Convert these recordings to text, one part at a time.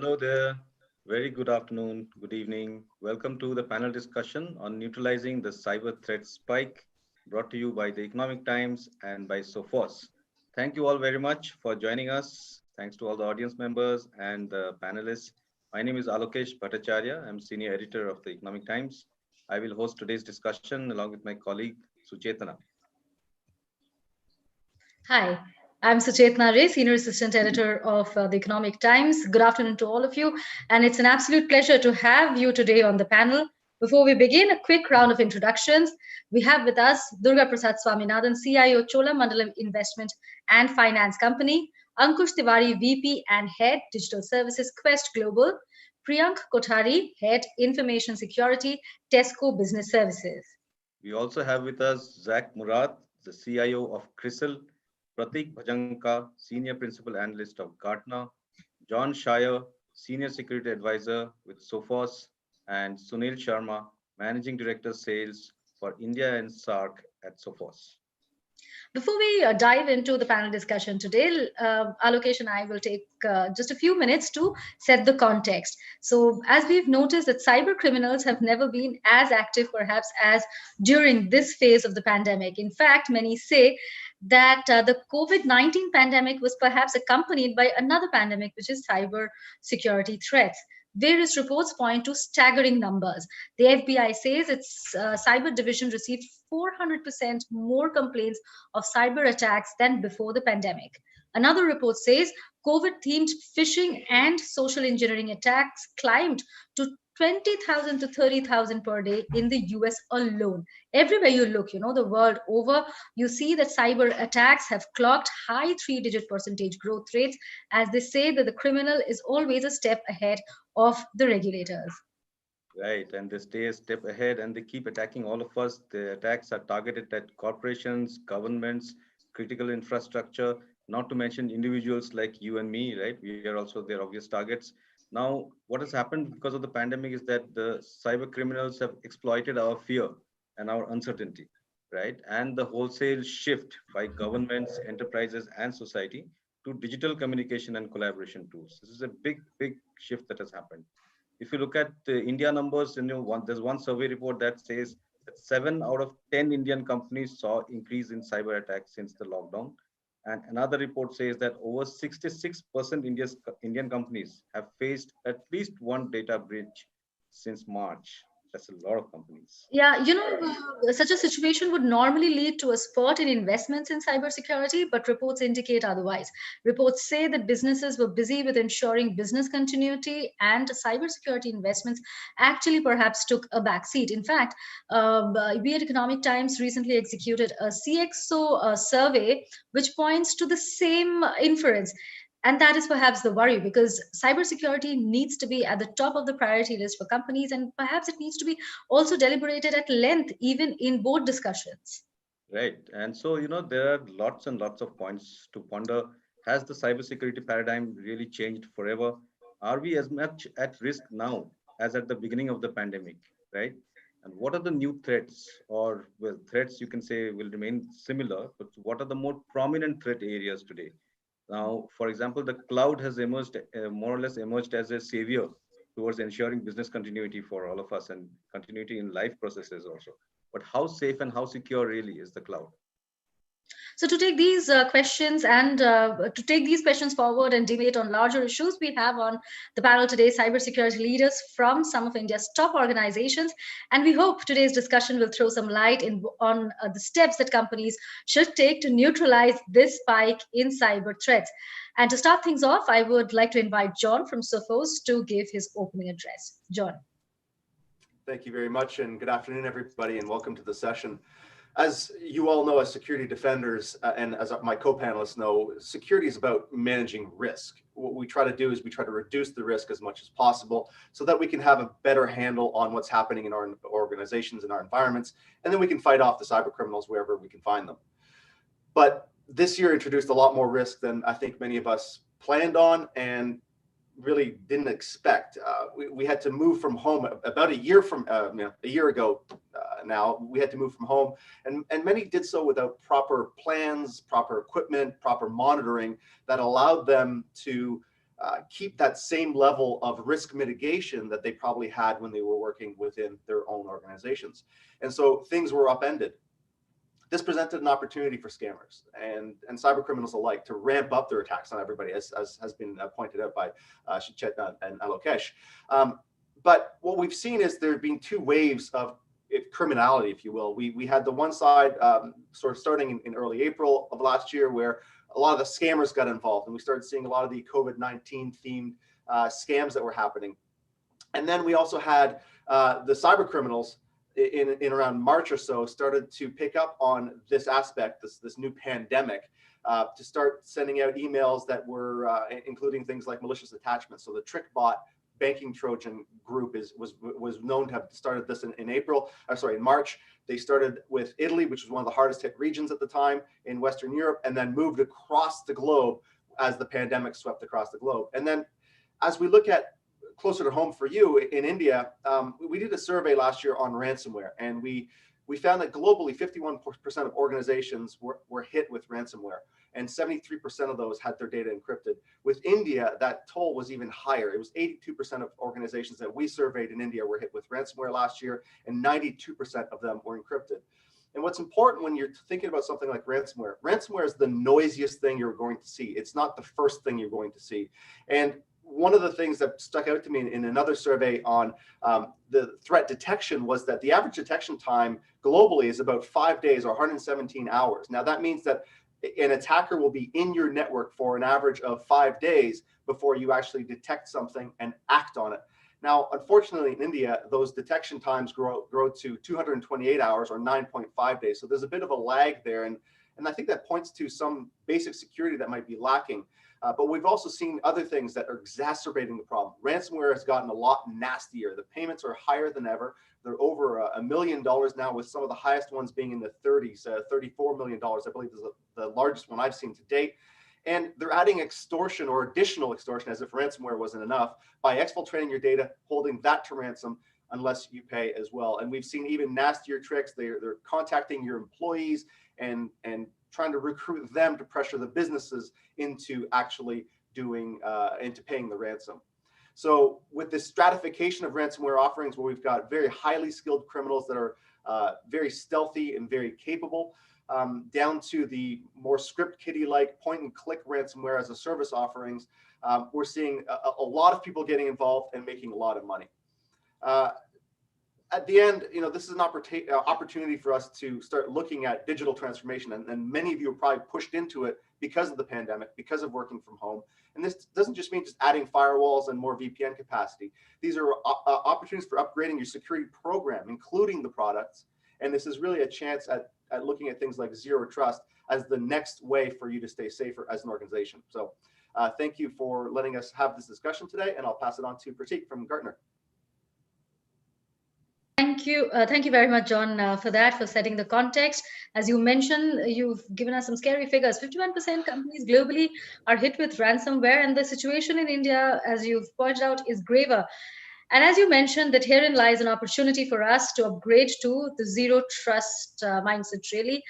Hello there. Very good afternoon, good evening. Welcome to the panel discussion on neutralizing the cyber threat spike, brought to you by the Economic Times and by SOPHOS. Thank you all very much for joining us. Thanks to all the audience members and the panelists. My name is Alokesh Bhattacharya. I'm senior editor of the Economic Times. I will host today's discussion along with my colleague Suchetana. Hi, I'm Suchetna Ray, Senior Assistant Editor of the Economic Times. Good afternoon to all of you, and it's an absolute pleasure to have you today on the panel. Before we begin, a quick round of introductions. We have with us Durga Prasad Swaminathan, CIO, Chola Mandalam Investment and Finance Company, Ankush Tiwari, VP and Head, Digital Services, Quest Global, Priyank Kothari, Head, Information Security, Tesco Business Services. We also have with us Zach Murad, the CIO of CRISIL, Pratik Bhajanka, Senior Principal Analyst of Gartner, John Shire, Senior Security Advisor with SOPHOS, and Sunil Sharma, Managing Director Sales for India and SAARC at SOPHOS. Before we dive into the panel discussion today, Alokesh and I will take just a few minutes to set the context. So, as we've noticed that cyber criminals have never been as active, perhaps, as during this phase of the pandemic. In fact, many say that the COVID-19 pandemic was perhaps accompanied by another pandemic, which is cyber security threats. Various reports point to staggering numbers. The FBI says its cyber division received 400% more complaints of cyber attacks than before the pandemic. Another report says COVID themed phishing and social engineering attacks climbed to 20,000 to 30,000 per day in the US alone. Everywhere you look, the world over, you see that cyber attacks have clocked high three-digit percentage growth rates, as they say that the criminal is always a step ahead of the regulators. Right, and they stay a step ahead and they keep attacking all of us. The attacks are targeted at corporations, governments, critical infrastructure, not to mention individuals like you and me, right? We are also their obvious targets. Now, what has happened because of the pandemic is that the cyber criminals have exploited our fear and our uncertainty, right? And the wholesale shift by governments, enterprises, and society to digital communication and collaboration tools. This is a big shift that has happened. If you look at the India numbers, there's one survey report that says that 7 out of 10 Indian companies saw increase in cyber attacks since the lockdown. And another report says that over 66% Indian companies have faced at least one data breach since March. That's a lot of companies. Yeah, such a situation would normally lead to a spurt in investments in cybersecurity, but reports indicate otherwise. Reports say that businesses were busy with ensuring business continuity, and cybersecurity investments actually perhaps took a backseat. In fact, we at Economic Times recently executed a CXO survey, which points to the same inference. And that is perhaps the worry, because cybersecurity needs to be at the top of the priority list for companies, and perhaps it needs to be also deliberated at length, even in board discussions. Right. And so, there are lots and lots of points to ponder. Has the cybersecurity paradigm really changed forever? Are we as much at risk now as at the beginning of the pandemic? Right. And what are the new threats, or, well, threats you can say will remain similar, but what are the more prominent threat areas today? Now, for example, the cloud has emerged, more or less emerged as a savior towards ensuring business continuity for all of us and continuity in life processes also. But how safe and how secure really is the cloud? So to take these questions and to take these questions forward and debate on larger issues, we have on the panel today cybersecurity leaders from some of India's top organizations, and we hope today's discussion will throw some light on the steps that companies should take to neutralize this spike in cyber threats. And to start things off, I would like to invite John from SOPHOS to give his opening address. John. Thank you very much, and good afternoon, everybody, and welcome to the session. As you all know, as security defenders, and as my co-panelists know, security is about managing risk. What we try to do is we try to reduce the risk as much as possible so that we can have a better handle on what's happening in our organizations and our environments, and then we can fight off the cyber criminals wherever we can find them. But this year introduced a lot more risk than I think many of us planned on and really didn't expect. We had to move from home about a year ago now. We had to move from home, and many did so without proper plans, proper equipment, proper monitoring that allowed them to keep that same level of risk mitigation that they probably had when they were working within their own organizations. And so things were upended. This presented an opportunity for scammers and cyber criminals alike to ramp up their attacks on everybody, as has been pointed out by Chetna and Alokesh. But what we've seen is there have been two waves of criminality, if you will. We had the one side sort of starting in early April of last year, where a lot of the scammers got involved, and we started seeing a lot of the COVID-19 themed scams that were happening. And then we also had the cyber criminals in around March or so started to pick up on this aspect, this new pandemic, to start sending out emails that were including things like malicious attachments. So the TrickBot banking Trojan group was known to have started this in March. They started with Italy, which was one of the hardest hit regions at the time in Western Europe, and then moved across the globe as the pandemic swept across the globe. And then as we look at closer to home for you in India, we did a survey last year on ransomware, and we found that globally 51% of organizations were hit with ransomware, and 73% of those had their data encrypted. With India, that toll was even higher. It was 82% of organizations that we surveyed in India were hit with ransomware last year, and 92% of them were encrypted. And what's important when you're thinking about something like ransomware is the noisiest thing you're going to see. It's not the first thing you're going to see. And one of the things that stuck out to me in another survey on the threat detection was that the average detection time globally is about 5 days or 117 hours. Now that means that an attacker will be in your network for an average of 5 days before you actually detect something and act on it. Now, unfortunately, in India, those detection times grow to 228 hours or 9.5 days. So there's a bit of a lag there. And I think that points to some basic security that might be lacking. But we've also seen other things that are exacerbating the problem. Ransomware has gotten a lot nastier. The payments are higher than ever. They're over $1 million now, with some of the highest ones being in the 30s, $34 million, I believe is the largest one I've seen to date. And they're adding extortion or additional extortion, as if ransomware wasn't enough, by exfiltrating your data, holding that to ransom unless you pay as well. And we've seen even nastier tricks. They're contacting your employees and trying to recruit them to pressure the businesses into actually into paying the ransom. So with this stratification of ransomware offerings, where we've got very highly skilled criminals that are very stealthy and very capable, down to the more script kiddie-like point and click ransomware as a service offerings, we're seeing a lot of people getting involved and making a lot of money. At the end, this is an opportunity for us to start looking at digital transformation, and many of you are probably pushed into it because of the pandemic, because of working from home. And this doesn't just mean just adding firewalls and more VPN capacity. These are opportunities for upgrading your security program, including the products. And this is really a chance at looking at things like zero trust as the next way for you to stay safer as an organization. So thank you for letting us have this discussion today, and I'll pass it on to Pratik from Gartner. Thank you very much, John, for that, for setting the context. As you mentioned, you've given us some scary figures. 51% companies globally are hit with ransomware, and the situation in India, as you've pointed out, is graver. And as you mentioned, that herein lies an opportunity for us to upgrade to the zero trust mindset, really.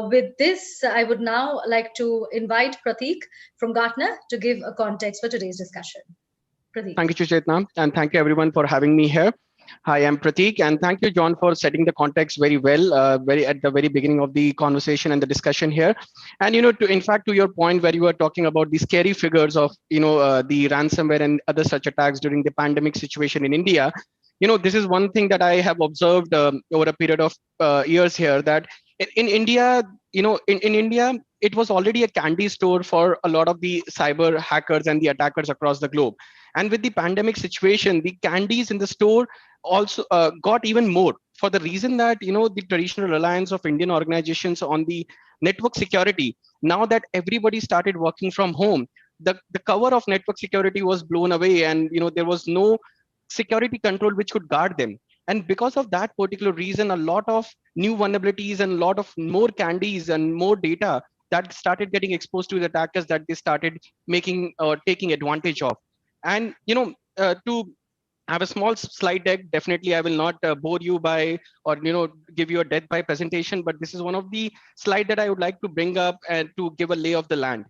With this, I would now like to invite Pratik from Gartner to give a context for today's discussion. Pratik. Thank you, Chetna, and thank you everyone for having me here. Hi, I'm Pratik, and thank you, John, for setting the context very well, at the very beginning of the conversation and the discussion here. And in fact, to your point where you were talking about the scary figures of the ransomware and other such attacks during the pandemic situation in India, this is one thing that I have observed over a period of years here, that in India, in India, it was already a candy store for a lot of the cyber hackers and the attackers across the globe. And with the pandemic situation, the candies in the store also got even more, for the reason that the traditional reliance of Indian organizations on the network security. Now that everybody started working from home, the cover of network security was blown away, and there was no security control which could guard them. And because of that particular reason, a lot of new vulnerabilities and a lot of more candies and more data that started getting exposed to the attackers, that they started making or taking advantage of. And to have a small slide deck, definitely I will not bore you by or give you a death by presentation, but this is one of the slides that I would like to bring up and to give a lay of the land.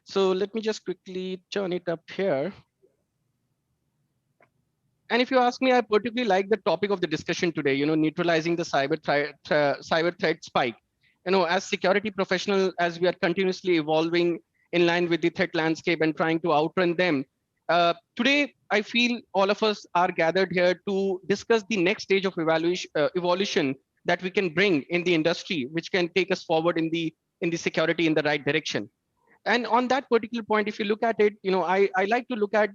So let me just quickly turn it up here. And if you ask me, I particularly like the topic of the discussion today, neutralizing the cyber threat spike. As security professional, as we are continuously evolving in line with the threat landscape and trying to outrun them. Today, I feel all of us are gathered here to discuss the next stage of evolution that we can bring in the industry, which can take us forward in the security in the right direction. And on that particular point, if you look at it, I like to look at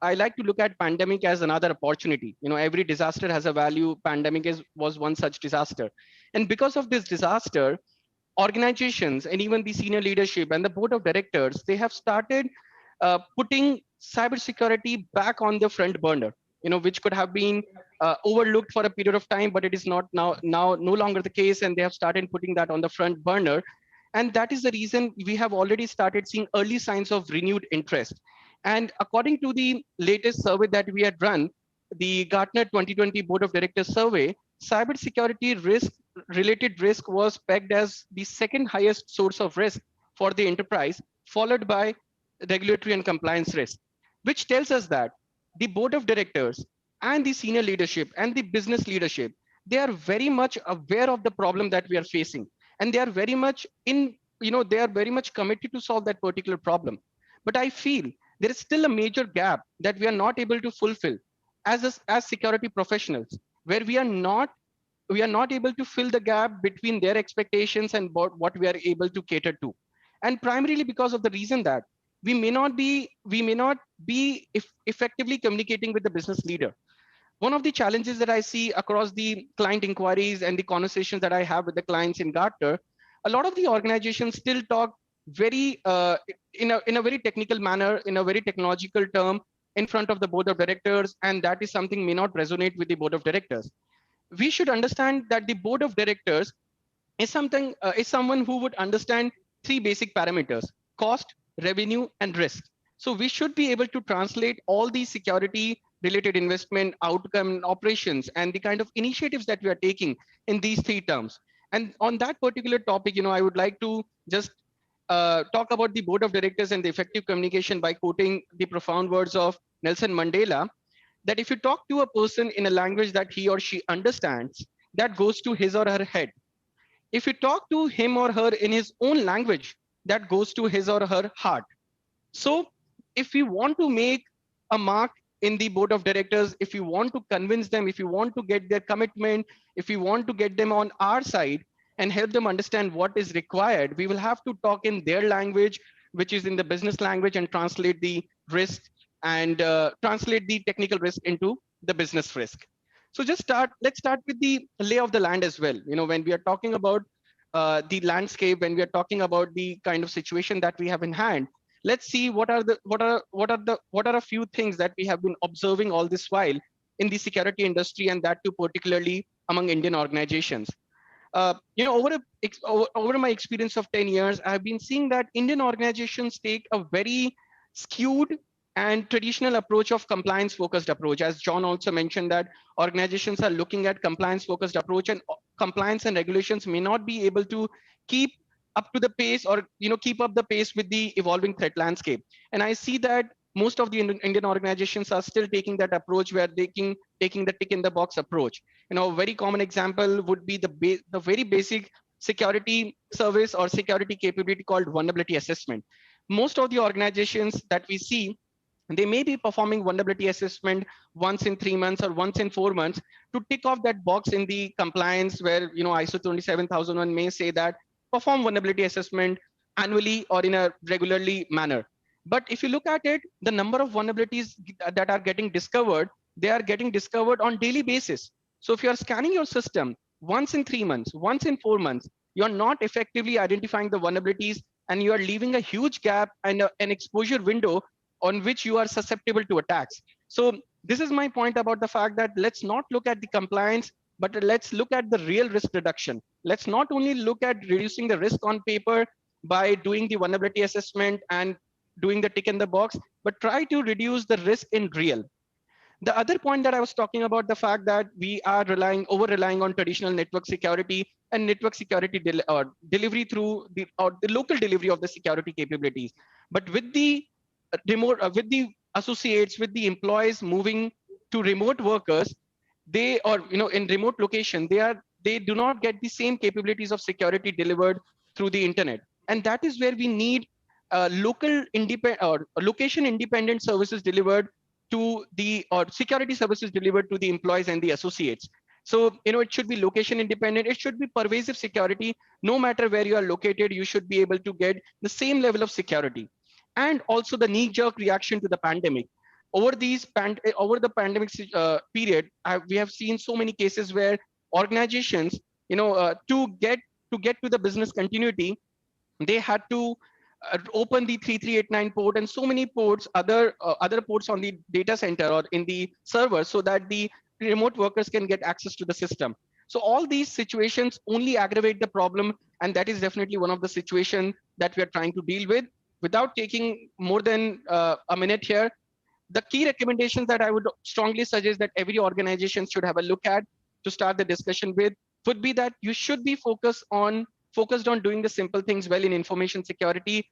I like to look at pandemic as another opportunity. Every disaster has a value. Pandemic was one such disaster, and because of this disaster, organizations and even the senior leadership and the board of directors, they have started putting cybersecurity back on the front burner. Which could have been overlooked for a period of time, but it is not now no longer the case, and they have started putting that on the front burner. And that is the reason we have already started seeing early signs of renewed interest. And according to the latest survey that we had run, the Gartner 2020 Board of Directors survey, cybersecurity related risk was pegged as the second highest source of risk for the enterprise, followed by regulatory and compliance risk, which tells us that the board of directors and the senior leadership and the business leadership, they are very much aware of the problem that we are facing, and they are very much they are very much committed to solve that particular problem. But I feel there is still a major gap that we are not able to fulfill as security professionals, where we are not able to fill the gap between their expectations and what we are able to cater to. And primarily because of the reason that we may not be effectively communicating with the business leader. One of the challenges that I see across the client inquiries and the conversations that I have with the clients in Gartner, a lot of the organizations still talk very in a very technical manner, in a very technological term, in front of the board of directors, and that is something may not resonate with the board of directors. We should understand that the board of directors is someone who would understand three basic parameters: cost, revenue, and risk. So we should be able to translate all these security related investment outcome operations and the kind of initiatives that we are taking in these three terms. And on that particular topic, I would like to just talk about the board of directors and the effective communication by quoting the profound words of Nelson Mandela, that if you talk to a person in a language that he or she understands, that goes to his or her head. If you talk to him or her in his own language, that goes to his or her heart. So if we want to make a mark in the board of directors, if you want to convince them, if you want to get their commitment, if you want to get them on our side and help them understand what is required, we will have to talk in their language, which is in the business language, and translate the risk and translate the technical risk into the business risk. So let's start with the lay of the land as well. When we are talking about the landscape, when we are talking about the kind of situation that we have in hand, let's see what are a few things that we have been observing all this while in the security industry, and that too particularly among Indian organizations. Over my experience of 10 years, I've been seeing that Indian organizations take a very skewed and traditional approach of compliance focused approach. As John also mentioned, that organizations are looking at compliance focused approach, and compliance and regulations may not be able to keep up to the pace, or keep up the pace with the evolving threat landscape. And I see that most of the Indian organizations are still taking that approach, where taking the tick in the box approach. A very common example would be the very basic security service or security capability called vulnerability assessment. Most of the organizations that we see, they may be performing vulnerability assessment once in 3 months or once in 4 months to tick off that box in the compliance, where ISO 27001 may say that perform vulnerability assessment annually or in a regularly manner. But if you look at it, the number of vulnerabilities that are getting discovered, they are getting discovered on daily basis. So if you are scanning your system once in 3 months, once in 4 months, you are not effectively identifying the vulnerabilities, and you are leaving a huge gap and an exposure window on which you are susceptible to attacks. So this is my point about the fact that let's not look at the compliance, but let's look at the real risk reduction. Let's not only look at reducing the risk on paper by doing the vulnerability assessment and doing the tick in the box, but try to reduce the risk in real. The other point that I was talking about, the fact that we are over relying on traditional network security and network security delivery through the local delivery of the security capabilities. But with the with the associates, with the employees moving to remote workers, they, or in remote location, they do not get the same capabilities of security delivered through the internet. And that is where we need local independent or location independent services delivered to the, or security services delivered to the employees and the associates. So it should be location independent, it should be pervasive security. No matter where you are located, you should be able to get the same level of security. And also the knee-jerk reaction to the pandemic. Over the pandemic period, we have seen so many cases where organizations, to get to the business continuity, they had to open the 3389 port and so many ports, other ports on the data center or in the server, so that the remote workers can get access to the system. So all these situations only aggravate the problem, and that is definitely one of the situations that we are trying to deal with. Without taking more than a minute here, the key recommendations that I would strongly suggest that every organization should have a look at to start the discussion with would be that you should be focused on doing the simple things well in information security,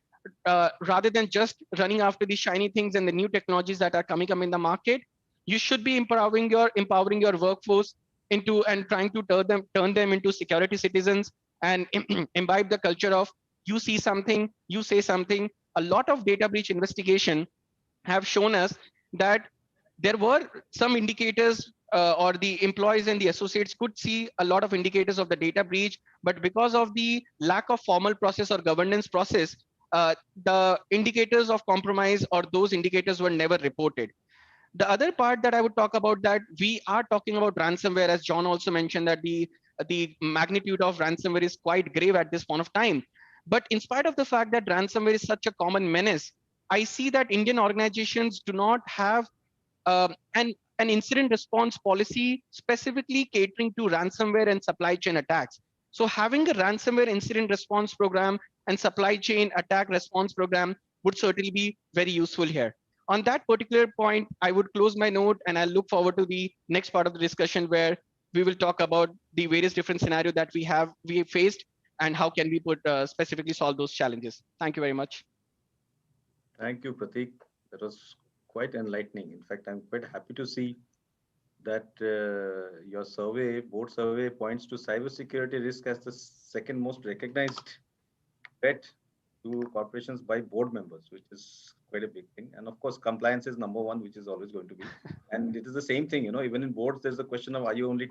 rather than just running after the shiny things and the new technologies that are coming up in the market. You should be empowering your workforce into, and trying to turn them into security citizens, and imbibe the culture of you see something, you say something. A lot of data breach investigation have shown us that there were some indicators, or the employees and the associates could see a lot of indicators of the data breach, but because of the lack of formal process or governance process, the indicators of compromise or those indicators were never reported. The other part that I would talk about, that we are talking about ransomware, as John also mentioned, that the magnitude of ransomware is quite grave at this point of time. But in spite of the fact that ransomware is such a common menace, I see that Indian organizations do not have an incident response policy specifically catering to ransomware and supply chain attacks. So having a ransomware incident response program and supply chain attack response program would certainly be very useful here. On that particular point, I would close my note, and I'll look forward to the next part of the discussion, where we will talk about the various different scenarios that we faced, and how can we specifically solve those challenges. Thank you very much. Thank you, Pratik. That was quite enlightening. In fact, I'm quite happy to see that your board survey points to cybersecurity risk as the second most recognized threat to corporations by board members, which is quite a big thing. And of course, compliance is number one, which is always going to be. And it is the same thing, even in boards, there's a question of, are you only,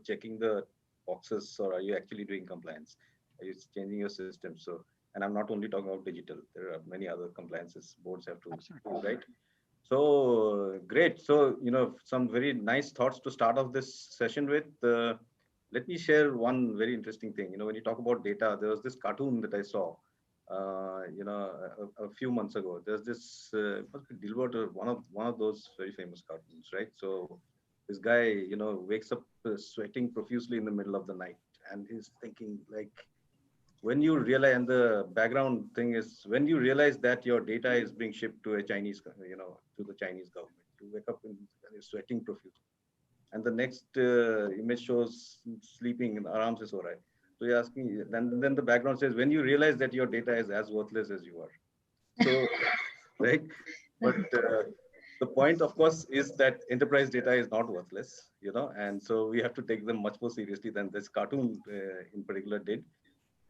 checking the boxes, or are you actually doing compliance? Are you changing your system? So, and I'm not only talking about digital, there are many other compliances boards have to do, right? So great. So, some very nice thoughts to start off this session with. Let me share one very interesting thing. When you talk about data, there was this cartoon that I saw, a few months ago. There's this, Dilbert, one of those very famous cartoons, right? So this guy, wakes up sweating profusely in the middle of the night, and he's thinking, like, when you realize, and the background thing is, when you realize that your data is being shipped to a Chinese, to the Chinese government, you wake up and you're sweating profusely. And the next image shows sleeping in arams is alright. So you're asking, then the background says, when you realize that your data is as worthless as you are. So, right? But the point, of course, is that enterprise data is not worthless, and so we have to take them much more seriously than this cartoon in particular did.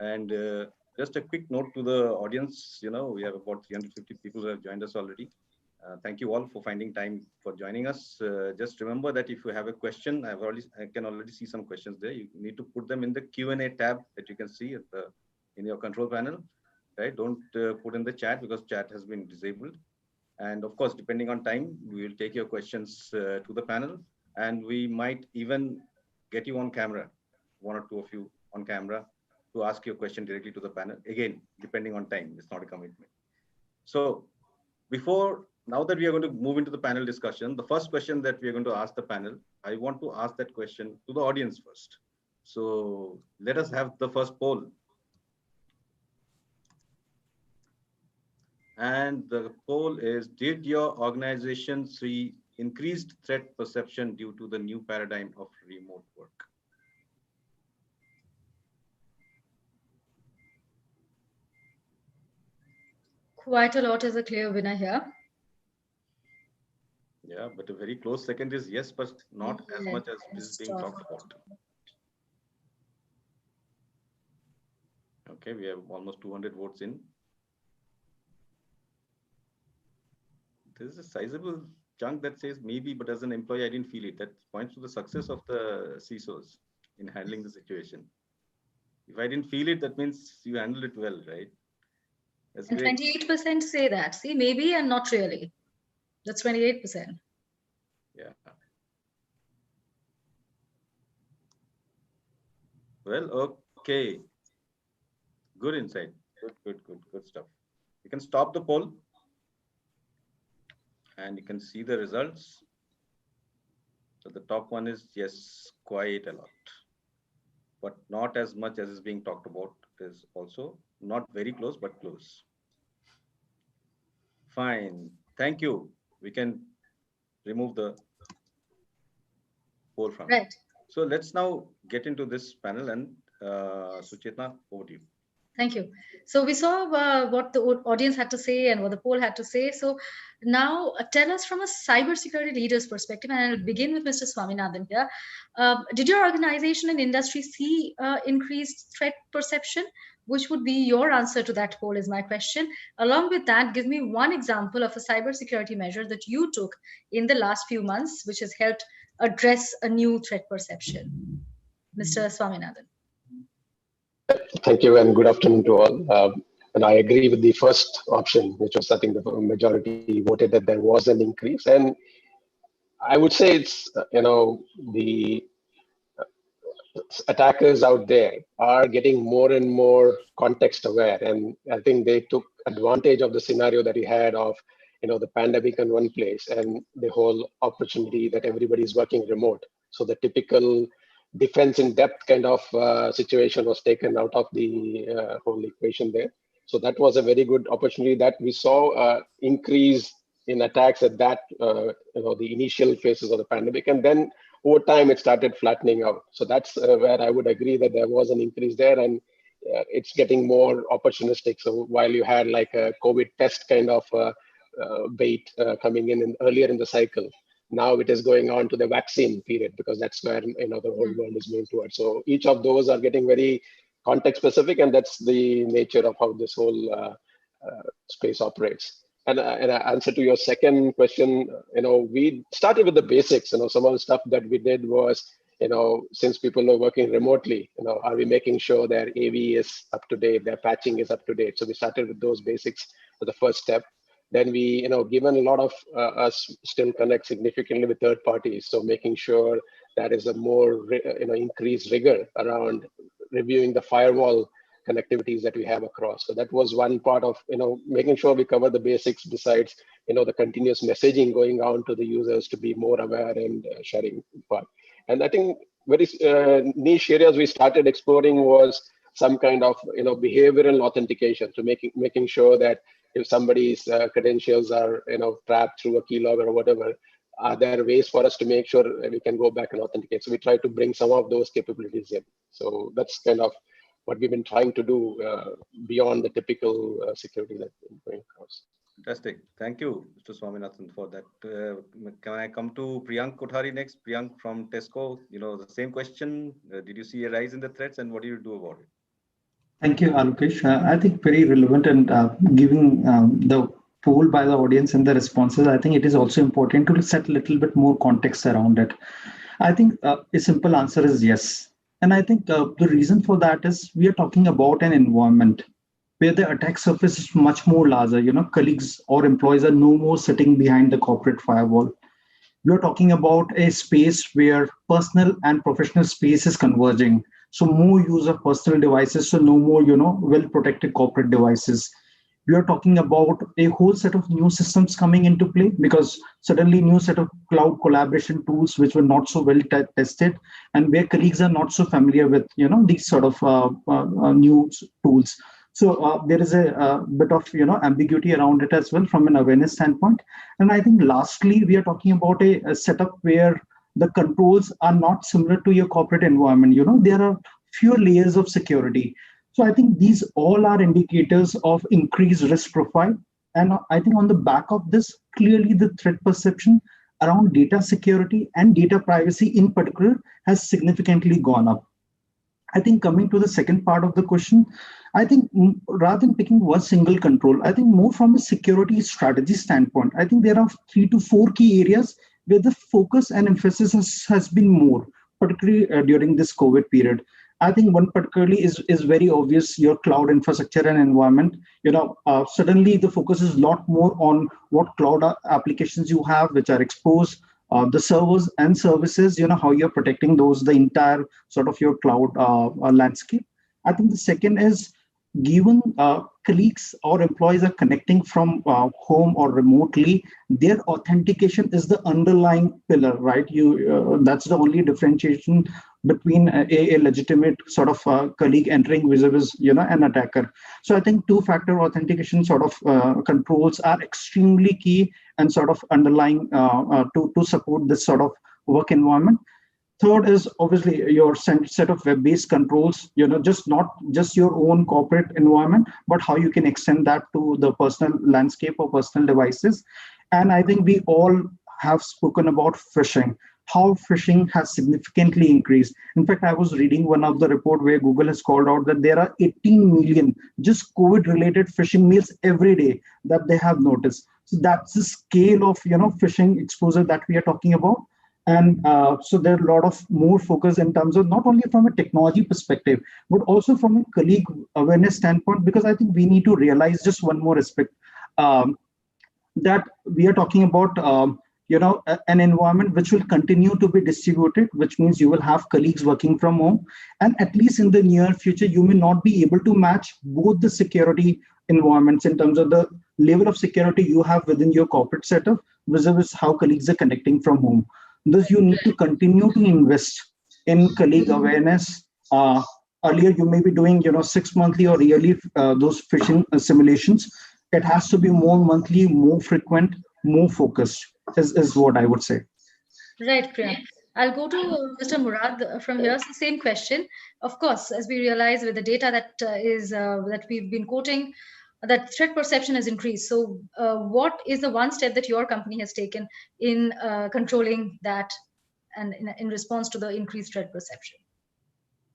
And just a quick note to the audience, we have about 350 people who have joined us already. Thank you all for finding time for joining us. Just remember that if you have a question, I can already see some questions there. You need to put them in the Q&A tab that you can see in your control panel, right? Don't put in the chat, because chat has been disabled. And of course, depending on time, we will take your questions to the panel, and we might even get you on camera, one or two of you on camera, to ask your question directly to the panel. Again, depending on time, it's not a commitment. So now that we are going to move into the panel discussion, the first question that we are going to ask the panel, I want to ask that question to the audience first. So let us have the first poll. And the poll is, did your organization see increased threat perception due to the new paradigm of remote work? Quite a lot is a clear winner here. Yeah, but a very close second is yes, but not as much as is being talked about. Okay, we have almost 200 votes in. This is a sizable chunk that says maybe, but as an employee, I didn't feel it. That points to the success of the CISOs in handling the situation. If I didn't feel it, that means you handled it well, right? That's and great. 28% say that. See, maybe and not really. That's 28%. Yeah. Well, okay. Good insight. Good stuff. You can stop the poll and you can see the results. So the top one is yes, quite a lot, but not as much as is being talked about. There's also not very close, but close. Fine. Thank you. We can remove the poll from it. So let's now get into this panel and Suchetna, over to you. Thank you. So we saw what the audience had to say and what the poll had to say. So now tell us from a cybersecurity leader's perspective, and I'll begin with Mr. Swaminathan here. Did your organization and industry see increased threat perception? Which would be your answer to that poll is my question. Along with that, give me one example of a cybersecurity measure that you took in the last few months, which has helped address a new threat perception. Mr. Swaminathan. Thank you and good afternoon to all. And I agree with the first option, which was, I think, the majority voted that there was an increase. And I would say it's, the attackers out there are getting more and more context aware. And I think they took advantage of the scenario that we had of, the pandemic in one place and the whole opportunity that everybody's working remote. So the typical defense in depth kind of situation was taken out of the whole equation there. So that was a very good opportunity that we saw increase in attacks at that, the initial phases of the pandemic. And then over time, it started flattening out. So that's where I would agree that there was an increase there and it's getting more opportunistic. So while you had like a COVID test kind of bait coming in earlier in the cycle, now it is going on to the vaccine period because that's where the whole world is moving towards. So each of those are getting very context specific, and that's the nature of how this whole space operates. And answer to your second question, we started with the basics. Some of the stuff that we did was, since people are working remotely, are we making sure their AV is up to date, their patching is up to date? So we started with those basics for the first step. Then we, given a lot of us still connect significantly with third parties, so making sure that is a more, increased rigor around reviewing the firewall connectivities that we have across. So that was one part of, making sure we cover the basics besides, the continuous messaging going on to the users to be more aware and sharing part. And I think very niche areas we started exploring was some kind of, behavioral authentication. So making sure that if somebody's credentials are, trapped through a keylogger or whatever, there are ways for us to make sure we can go back and authenticate. So we try to bring some of those capabilities in. So that's kind of what we've been trying to do beyond the typical security that we're going across. Fantastic. Thank you, Mr. Swaminathan, for that. Can I come to Priyank Kothari next? Priyank from Tesco, the same question. Did you see a rise in the threats and what do you do about it? Thank you, Alokesh. I think very relevant and giving the poll by the audience and the responses, I think it is also important to set a little bit more context around it. I think a simple answer is yes. And I think the reason for that is we are talking about an environment where the attack surface is much more larger. Colleagues or employees are no more sitting behind the corporate firewall. We are talking about a space where personal and professional space is converging. So more use of personal devices, so no more, well-protected corporate devices. We are talking about a whole set of new systems coming into play because suddenly new set of cloud collaboration tools which were not so well tested and where colleagues are not so familiar with, these sort of new tools. So there is a bit of, ambiguity around it as well from an awareness standpoint. And I think lastly, we are talking about a setup where the controls are not similar to your corporate environment. There are fewer layers of security. So I think these all are indicators of increased risk profile. And I think on the back of this, clearly the threat perception around data security and data privacy in particular has significantly gone up. I think coming to the second part of the question, I think rather than picking one single control, I think more from a security strategy standpoint, I think there are 3 to 4 key areas where the focus and emphasis has been more, particularly during this COVID period. I think one particularly is very obvious, your cloud infrastructure and environment. Suddenly the focus is a lot more on what cloud applications you have, which are exposed, the servers and services, how you're protecting those, the entire sort of your cloud landscape. I think the second is, given colleagues or employees are connecting from home or remotely, their authentication is the underlying pillar, right? That's the only differentiation between a legitimate sort of colleague entering vis-a-vis, an attacker. So I think two-factor authentication sort of controls are extremely key and sort of underlying to support this sort of work environment. Third is obviously your set of web-based controls, just not just your own corporate environment, but how you can extend that to the personal landscape or personal devices. And I think we all have spoken about phishing, how phishing has significantly increased. In fact, I was reading one of the report where Google has called out that there are 18 million just COVID-related phishing mails every day that they have noticed. So that's the scale of phishing exposure that we are talking about. And so there's a lot of more focus in terms of not only from a technology perspective, but also from a colleague awareness standpoint, because I think we need to realize just one more aspect, that we are talking about, an environment which will continue to be distributed, which means you will have colleagues working from home. And at least in the near future, you may not be able to match both the security environments in terms of the level of security you have within your corporate setup versus how colleagues are connecting from home. Thus, you need to continue to invest in colleague awareness. Earlier, you may be doing, 6 monthly or yearly those phishing simulations. It has to be more monthly, more frequent, more focused, is what I would say. Right, Priya. I'll go to Mr. Murad from here. So same question. Of course, as we realize with the data that we've been quoting, that threat perception has increased. So what is the one step that your company has taken in controlling that and in response to the increased threat perception?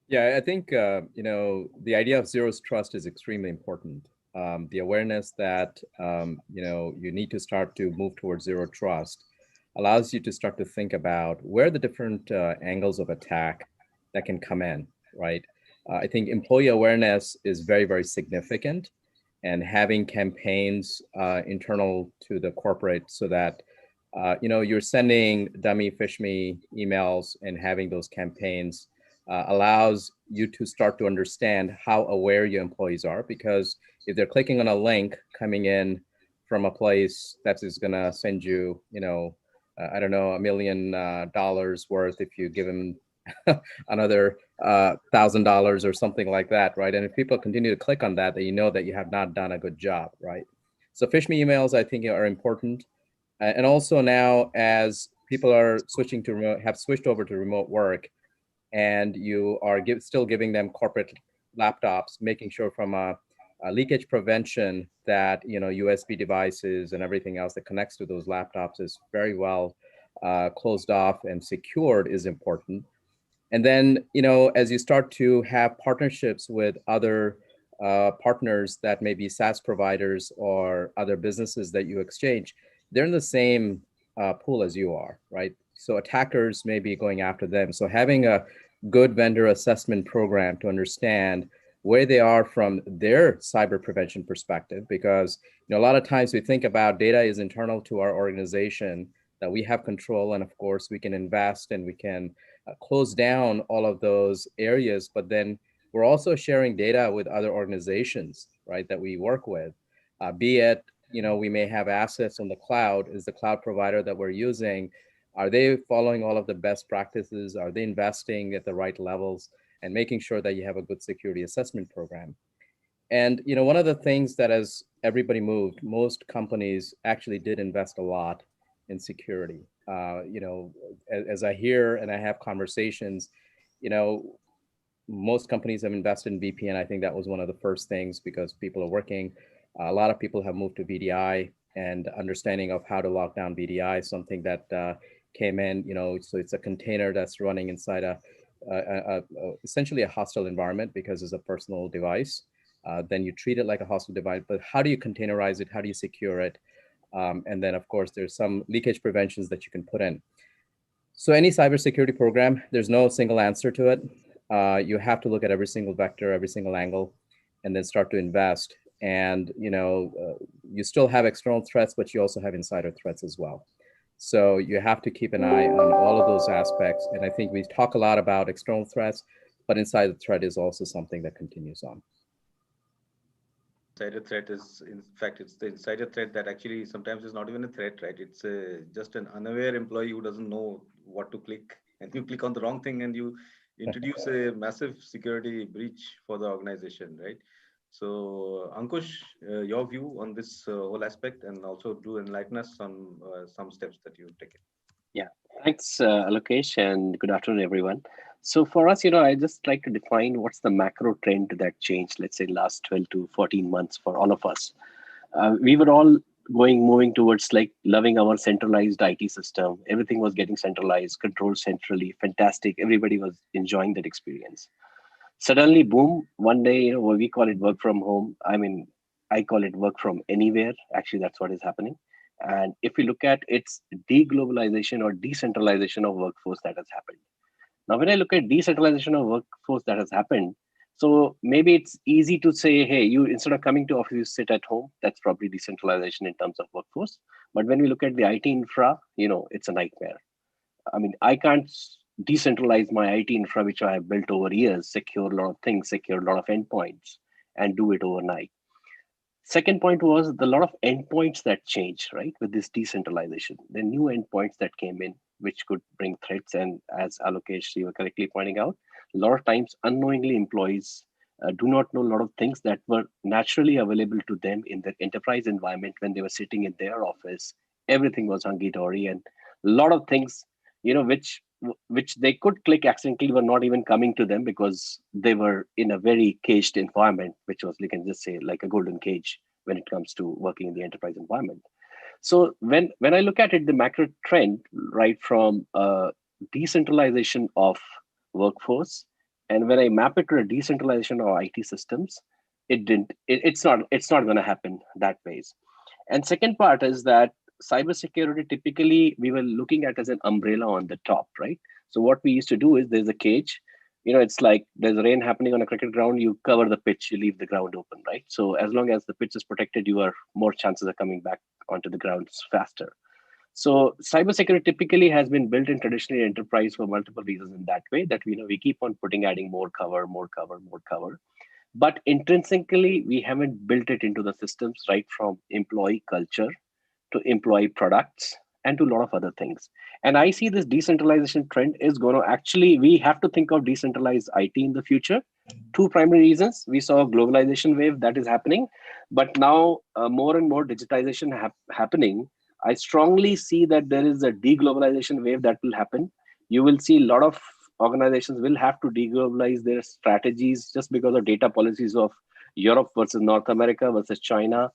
Yeah, I think, the idea of zero trust is extremely important. The awareness that, you need to start to move towards zero trust allows you to start to think about where the different angles of attack that can come in, right? I think employee awareness is very, very significant, and having campaigns internal to the corporate so that, you're sending dummy phish me emails, and having those campaigns allows you to start to understand how aware your employees are, because if they're clicking on a link coming in from a place that is going to send you, I don't know, $1 million worth, if you give them another $1,000 or something like that, right? And if people continue to click on that, then you know that you have not done a good job, right? So phish me emails, I think, are important. And also now, as people are have switched over to remote work, and you are still giving them corporate laptops, making sure from a leakage prevention that USB devices and everything else that connects to those laptops is very well closed off and secured is important. And then, as you start to have partnerships with other partners that may be SaaS providers or other businesses that you exchange, they're in the same pool as you are, right? So attackers may be going after them. So having a good vendor assessment program to understand where they are from their cyber prevention perspective, because a lot of times we think about data is internal to our organization, that we have control, and of course we can invest and we can close down all of those areas, but then we're also sharing data with other organizations, right, that we work with, be it, we may have assets on the cloud. Is the cloud provider that we're using, are they following all of the best practices? Are they investing at the right levels? And making sure that you have a good security assessment program. And one of the things that as everybody moved, most companies actually did invest a lot in security. As I hear and I have conversations, most companies have invested in VPN. I think that was one of the first things, because people are working A lot of people have moved to VDI, and understanding of how to lock down VDI is something that came in, so it's a container that's running inside essentially a hostile environment because it's a personal device. Then you treat it like a hostile device, but how do you containerize it? How do you secure it? And then, of course, there's some leakage preventions that you can put in. So any cybersecurity program, there's no single answer to it. You have to look at every single vector, every single angle, and then start to invest. And you still have external threats, but you also have insider threats as well. So you have to keep an eye on all of those aspects. And I think we talk a lot about external threats, but insider threat is also something that continues on. Insider threat is, in fact, it's the insider threat that actually sometimes is not even a threat, right? It's just an unaware employee who doesn't know what to click, and you click on the wrong thing and you introduce a massive security breach for the organization, right? So Ankush, your view on this whole aspect, and also do enlighten us on some steps that you've taken. Yeah, thanks, Alokesh, and good afternoon, everyone. So for us, I just like to define what's the macro trend that changed, let's say, last 12 to 14 months for all of us. We were all moving towards like loving our centralized IT system. Everything was getting centralized, controlled centrally, fantastic. Everybody was enjoying that experience. Suddenly, boom, one day, we call it work from home. I mean, I call it work from anywhere. Actually, that's what is happening. And if we look at its deglobalization or decentralization of workforce that has happened. Now, when I look at decentralization of workforce that has happened, so maybe it's easy to say, hey, you instead of coming to office, you sit at home. That's probably decentralization in terms of workforce. But when we look at the IT infra, it's a nightmare. I mean, I can't decentralize my IT infra, which I have built over years, secure a lot of things, secure a lot of endpoints, and do it overnight. Second point was the lot of endpoints that changed, right? With this decentralization, the new endpoints that came in, which could bring threats. And as Alokesh, you were correctly pointing out, a lot of times unknowingly employees do not know a lot of things that were naturally available to them in their enterprise environment when they were sitting in their office. Everything was hunky-dory, and a lot of things, which they could click accidentally were not even coming to them because they were in a very caged environment, which was, you can just say, like a golden cage when it comes to working in the enterprise environment. So when I look at it, the macro trend, right, from decentralization of workforce, and when I map it to a decentralization of IT systems, it's not going to happen that ways. And second part is that cybersecurity, typically we were looking at as an umbrella on the top, right? So what we used to do is there's a cage, it's like there's rain happening on a cricket ground, you cover the pitch, you leave the ground open, right? So as long as the pitch is protected, you are more chances of coming back onto the ground faster. So cybersecurity typically has been built in traditionally enterprise for multiple reasons in that way that we keep on adding more cover. But intrinsically, we haven't built it into the systems, right, from employee culture to employee products and to a lot of other things. And I see this decentralization trend is going to actually, we have to think of decentralized IT in the future. Two primary reasons. We saw a globalization wave that is happening, but now more and more digitization happening. I strongly see that there is a deglobalization wave that will happen. You will see a lot of organizations will have to deglobalize their strategies just because of data policies of Europe versus North America versus China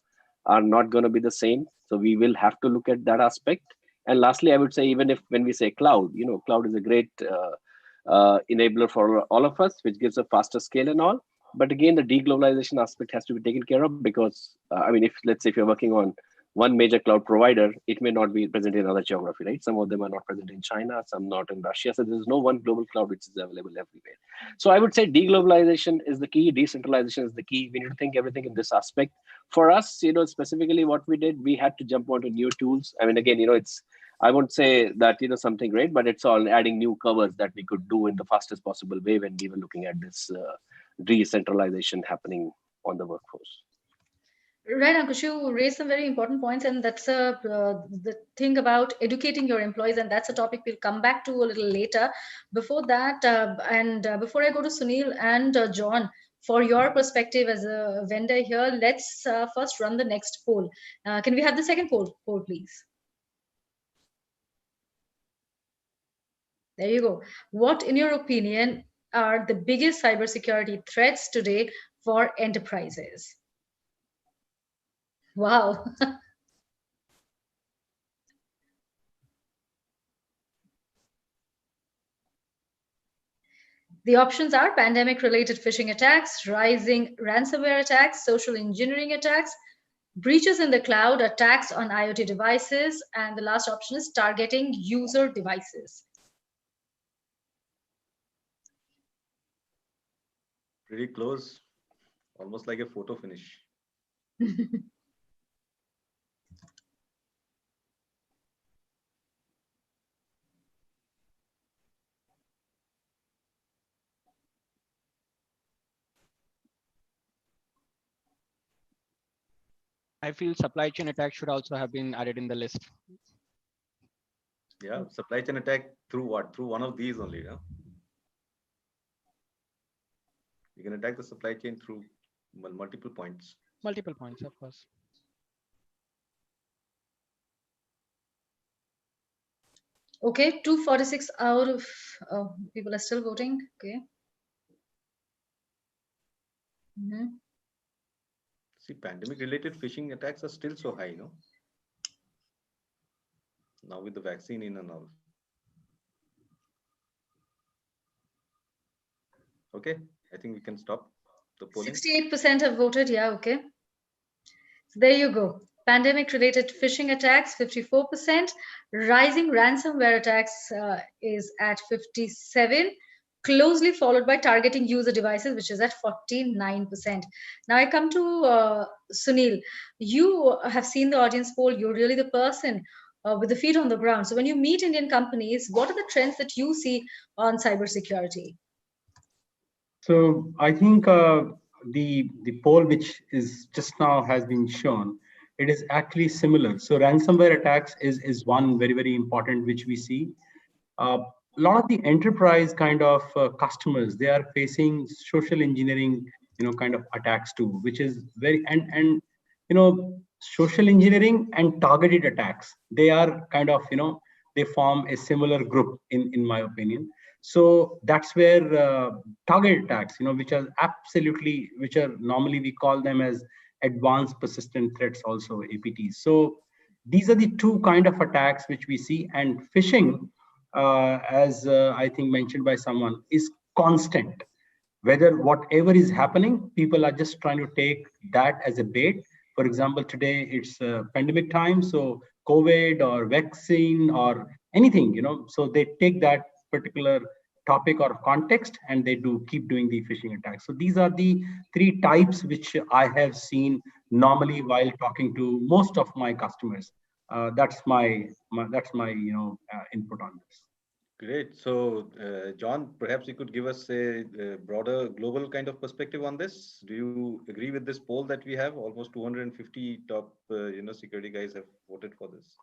are not going to be the same. So we will have to look at that aspect. And lastly, I would say, even if when we say cloud, cloud is a great enabler for all of us, which gives a faster scale and all. But again, the deglobalization aspect has to be taken care of because, if let's say if you're working on one major cloud provider, it may not be present in another geography, right? Some of them are not present in China, some not in Russia. So there's no one global cloud which is available everywhere. So I would say deglobalization is the key, decentralization is the key. We need to think everything in this aspect. For us, specifically what we did, we had to jump onto new tools. I mean, again, I won't say that, something great, but it's all adding new covers that we could do in the fastest possible way when we were looking at this decentralization happening on the workforce. Right, Ankush, you raised some very important points, and that's the thing about educating your employees, and that's a topic we'll come back to a little later. Before that, before I go to Sunil and John, for your perspective as a vendor here, let's first run the next poll. Can we have the second poll, please? There you go. What, in your opinion, are the biggest cybersecurity threats today for enterprises? Wow. The options are pandemic-related phishing attacks, rising ransomware attacks, social engineering attacks, breaches in the cloud, attacks on IoT devices, and the last option is targeting user devices. Pretty close, almost like a photo finish. I feel supply chain attack should also have been added in the list. Yeah, supply chain attack through what? Through one of these only, yeah? You can attack the supply chain through multiple points. Multiple points, of course. Okay, 246 out of people are still voting. Okay. See, pandemic-related phishing attacks are still so high, no? Now with the vaccine in and all. Okay, I think we can stop the polling. 68% have voted. Yeah, okay. So there you go. Pandemic-related phishing attacks, 54%. Rising ransomware attacks is at 57%, closely followed by targeting user devices, which is at 49%. Now I come to Sunil. You have seen the audience poll. You're really the person with the feet on the ground. So when you meet Indian companies, what are the trends that you see on cybersecurity? So I think the poll which is just now has been shown, it is actually similar. So ransomware attacks is one very important which we see. A lot of the enterprise kind of customers, they are facing social engineering, kind of attacks too, which is very and social engineering and targeted attacks. They are kind of they form a similar group in my opinion. So that's where target attacks, which are normally we call them as advanced persistent threats, also APTs. So these are the two kind of attacks which we see. And phishing, as I think mentioned by someone, is constant. Whether whatever is happening, people are just trying to take that as a bait. For example, today it's pandemic time, so COVID or vaccine or anything, so they take that particular topic or context and they keep doing the phishing attacks. So these are the three types which I have seen normally while talking to most of my customers. That's my input on this. Great. So, John, perhaps you could give us a broader global kind of perspective on this. Do you agree with this poll that we have? Almost 250 top, security guys have voted for this.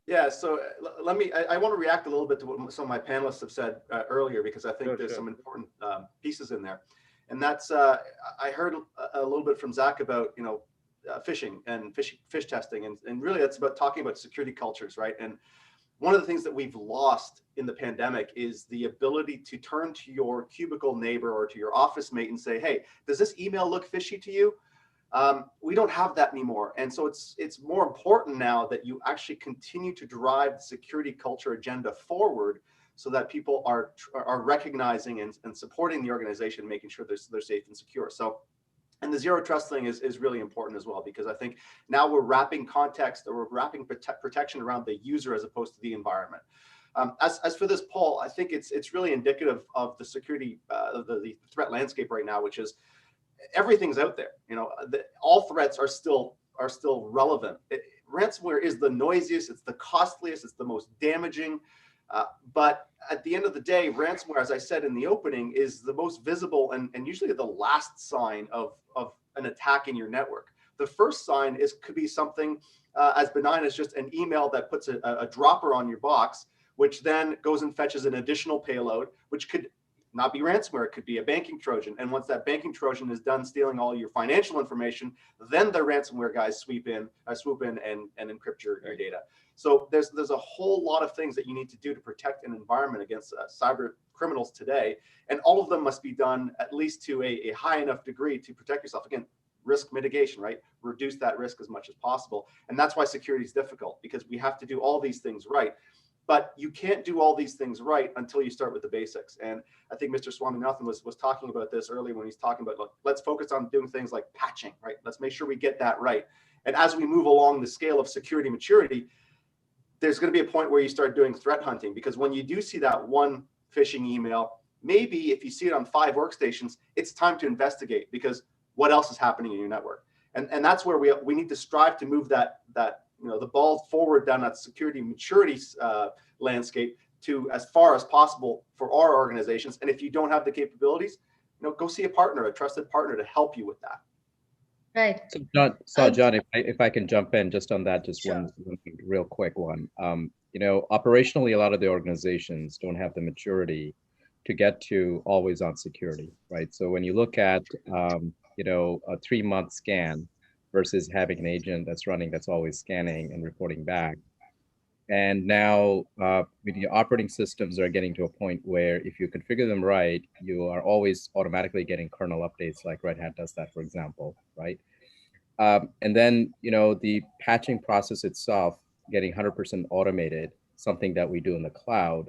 Yeah, so I want to react a little bit to what some of my panelists have said earlier, because I think there's some important pieces in there. And that's, I heard a little bit from Zach about, phishing and fish testing. And really that's about talking about security cultures, right? And one of the things that we've lost in the pandemic is the ability to turn to your cubicle neighbor or to your office mate and say, hey, does this email look fishy to you? We don't have that anymore. And so it's more important now that you actually continue to drive the security culture agenda forward so that people are recognizing and supporting the organization, making sure they're safe and secure. So, and the zero trust thing is really important as well, because I think now we're wrapping context, or we're wrapping protection around the user as opposed to the environment. As for this poll, I think it's really indicative of the security, the threat landscape right now, which is everything's out there. All threats are still relevant. Ransomware is the noisiest, it's the costliest, it's the most damaging. But at the end of the day, ransomware, as I said in the opening, is the most visible and usually the last sign of an attack in your network. The first sign could be something as benign as just an email that puts a dropper on your box, which then goes and fetches an additional payload, which could not be ransomware, it could be a banking Trojan. And once that banking Trojan is done stealing all your financial information, then the ransomware guys swoop in and encrypt your data. So there's a whole lot of things that you need to do to protect an environment against cyber criminals today. And all of them must be done at least to a high enough degree to protect yourself. Again, risk mitigation, right? Reduce that risk as much as possible. And that's why security is difficult, because we have to do all these things right. But you can't do all these things right until you start with the basics. And I think Mr. Swaminathan was talking about this earlier when he's talking about, look, let's focus on doing things like patching, right? Let's make sure we get that right. And as we move along the scale of security maturity, there's going to be a point where you start doing threat hunting, because when you do see that one phishing email, maybe if you see it on 5 workstations, it's time to investigate, because what else is happening in your network? And that's where we need to strive to move that the ball forward down that security maturity landscape to as far as possible for our organizations. And if you don't have the capabilities, go see a partner, a trusted partner, to help you with that. Right. So John, if I can jump in just on that, just sure. one real quick one. Operationally, a lot of the organizations don't have the maturity to get to always on security, right? So when you look at, a 3-month scan versus having an agent that's running, that's always scanning and reporting back. And now the operating systems are getting to a point where if you configure them right, you are always automatically getting kernel updates, like Red Hat does that, for example, right? And then, the patching process itself getting 100% automated, something that we do in the cloud.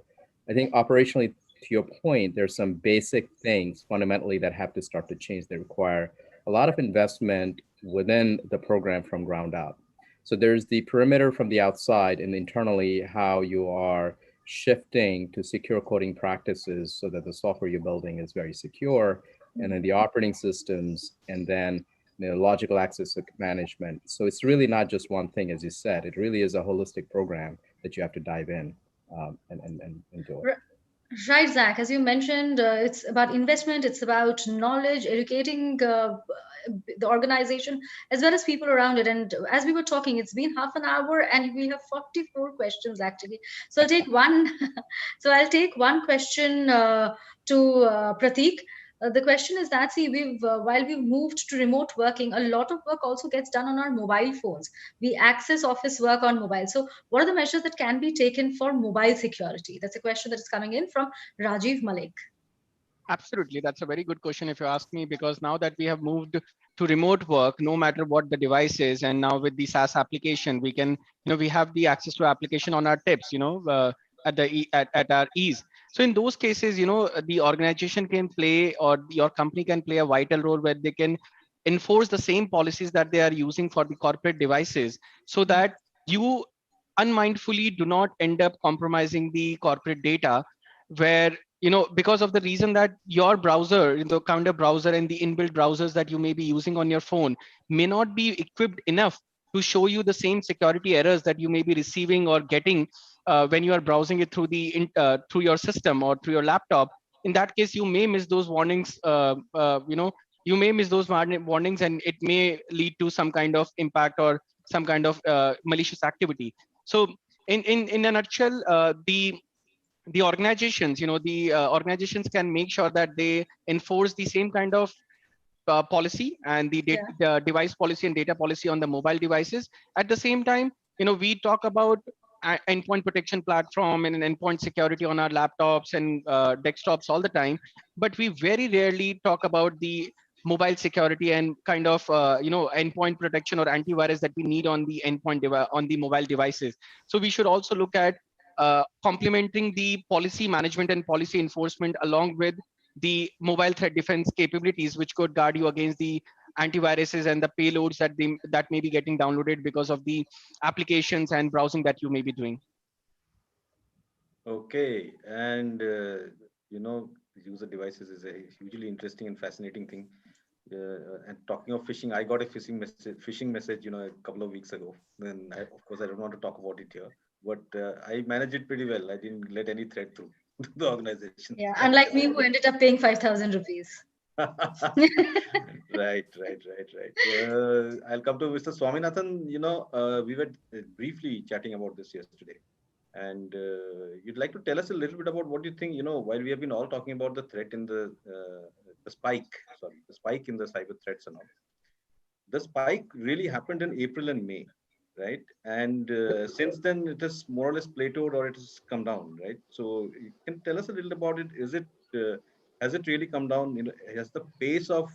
I think operationally, to your point, there's some basic things fundamentally that have to start to change. They require a lot of investment within the program from ground up. So there's the perimeter from the outside, and internally how you are shifting to secure coding practices so that the software you're building is very secure, and then the operating systems, and then logical access management. So it's really not just one thing, as you said. It really is a holistic program that you have to dive in and do it. Right, Zach. As you mentioned, it's about investment. It's about knowledge, educating the organization as well as people around it. And as we were talking, it's been half an hour, and we have 44 questions actually. So I'll take one. So I'll take one question to Prateek. The question is that, see, while we've moved to remote working, a lot of work also gets done on our mobile phones. We access office work on mobile. So what are the measures that can be taken for mobile security? That's a question that is coming in from Rajiv Malik. Absolutely. That's a very good question if you ask me, because now that we have moved to remote work, no matter what the device is, and now with the SaaS application, we can, we have the access to application on our tips, at our ease. So in those cases, the organization can play, or your company can play a vital role where they can enforce the same policies that they are using for the corporate devices, so that you unmindfully do not end up compromising the corporate data, where because of the reason that your browser, the kind of browser and the inbuilt browsers that you may be using on your phone may not be equipped enough to show you the same security errors that you may be receiving or getting when you are browsing it through through your system or through your laptop. In that case, you may miss those warnings. You may miss those warnings, and it may lead to some kind of impact or some kind of malicious activity. So, in a nutshell, the organizations, organizations can make sure that they enforce the same kind of policy and the device policy and data policy on the mobile devices. At the same time, we talk about endpoint protection platform and endpoint security on our laptops and desktops all the time, but we very rarely talk about the mobile security and kind of endpoint protection or antivirus that we need on the on the mobile devices. So we should also look at complementing the policy management and policy enforcement along with the mobile threat defense capabilities, which could guard you against the antiviruses and the payloads that may be getting downloaded because of the applications and browsing that you may be doing. Okay, and user devices is a hugely interesting and fascinating thing. And talking of phishing, I got a phishing message, a couple of weeks ago. Then, of course, I don't want to talk about it here, but I managed it pretty well. I didn't let any threat through to the organization. Yeah, unlike me, who ended up paying 5,000 rupees. Right. I'll come to Mr. Swaminathan. We were briefly chatting about this yesterday, and you'd like to tell us a little bit about what you think. While we have been all talking about the threat in the spike in the cyber threats and all, the spike really happened in April and May, right? And since then, it has more or less plateaued, or it has come down, right? So you can tell us a little about it. Is it has it really come down? Has the pace of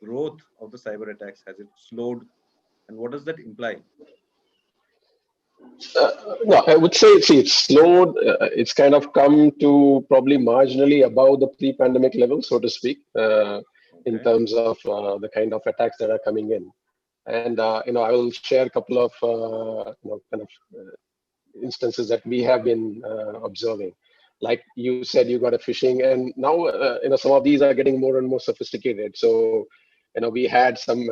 growth of the cyber attacks? Has it slowed? And what does that imply? No, I would say, see, it's slowed. It's kind of come to probably marginally above the pre-pandemic level, so to speak, in terms of the kind of attacks that are coming in. And I will share a couple of instances that we have been observing. Like you said, you got a phishing, and now some of these are getting more and more sophisticated. So we had some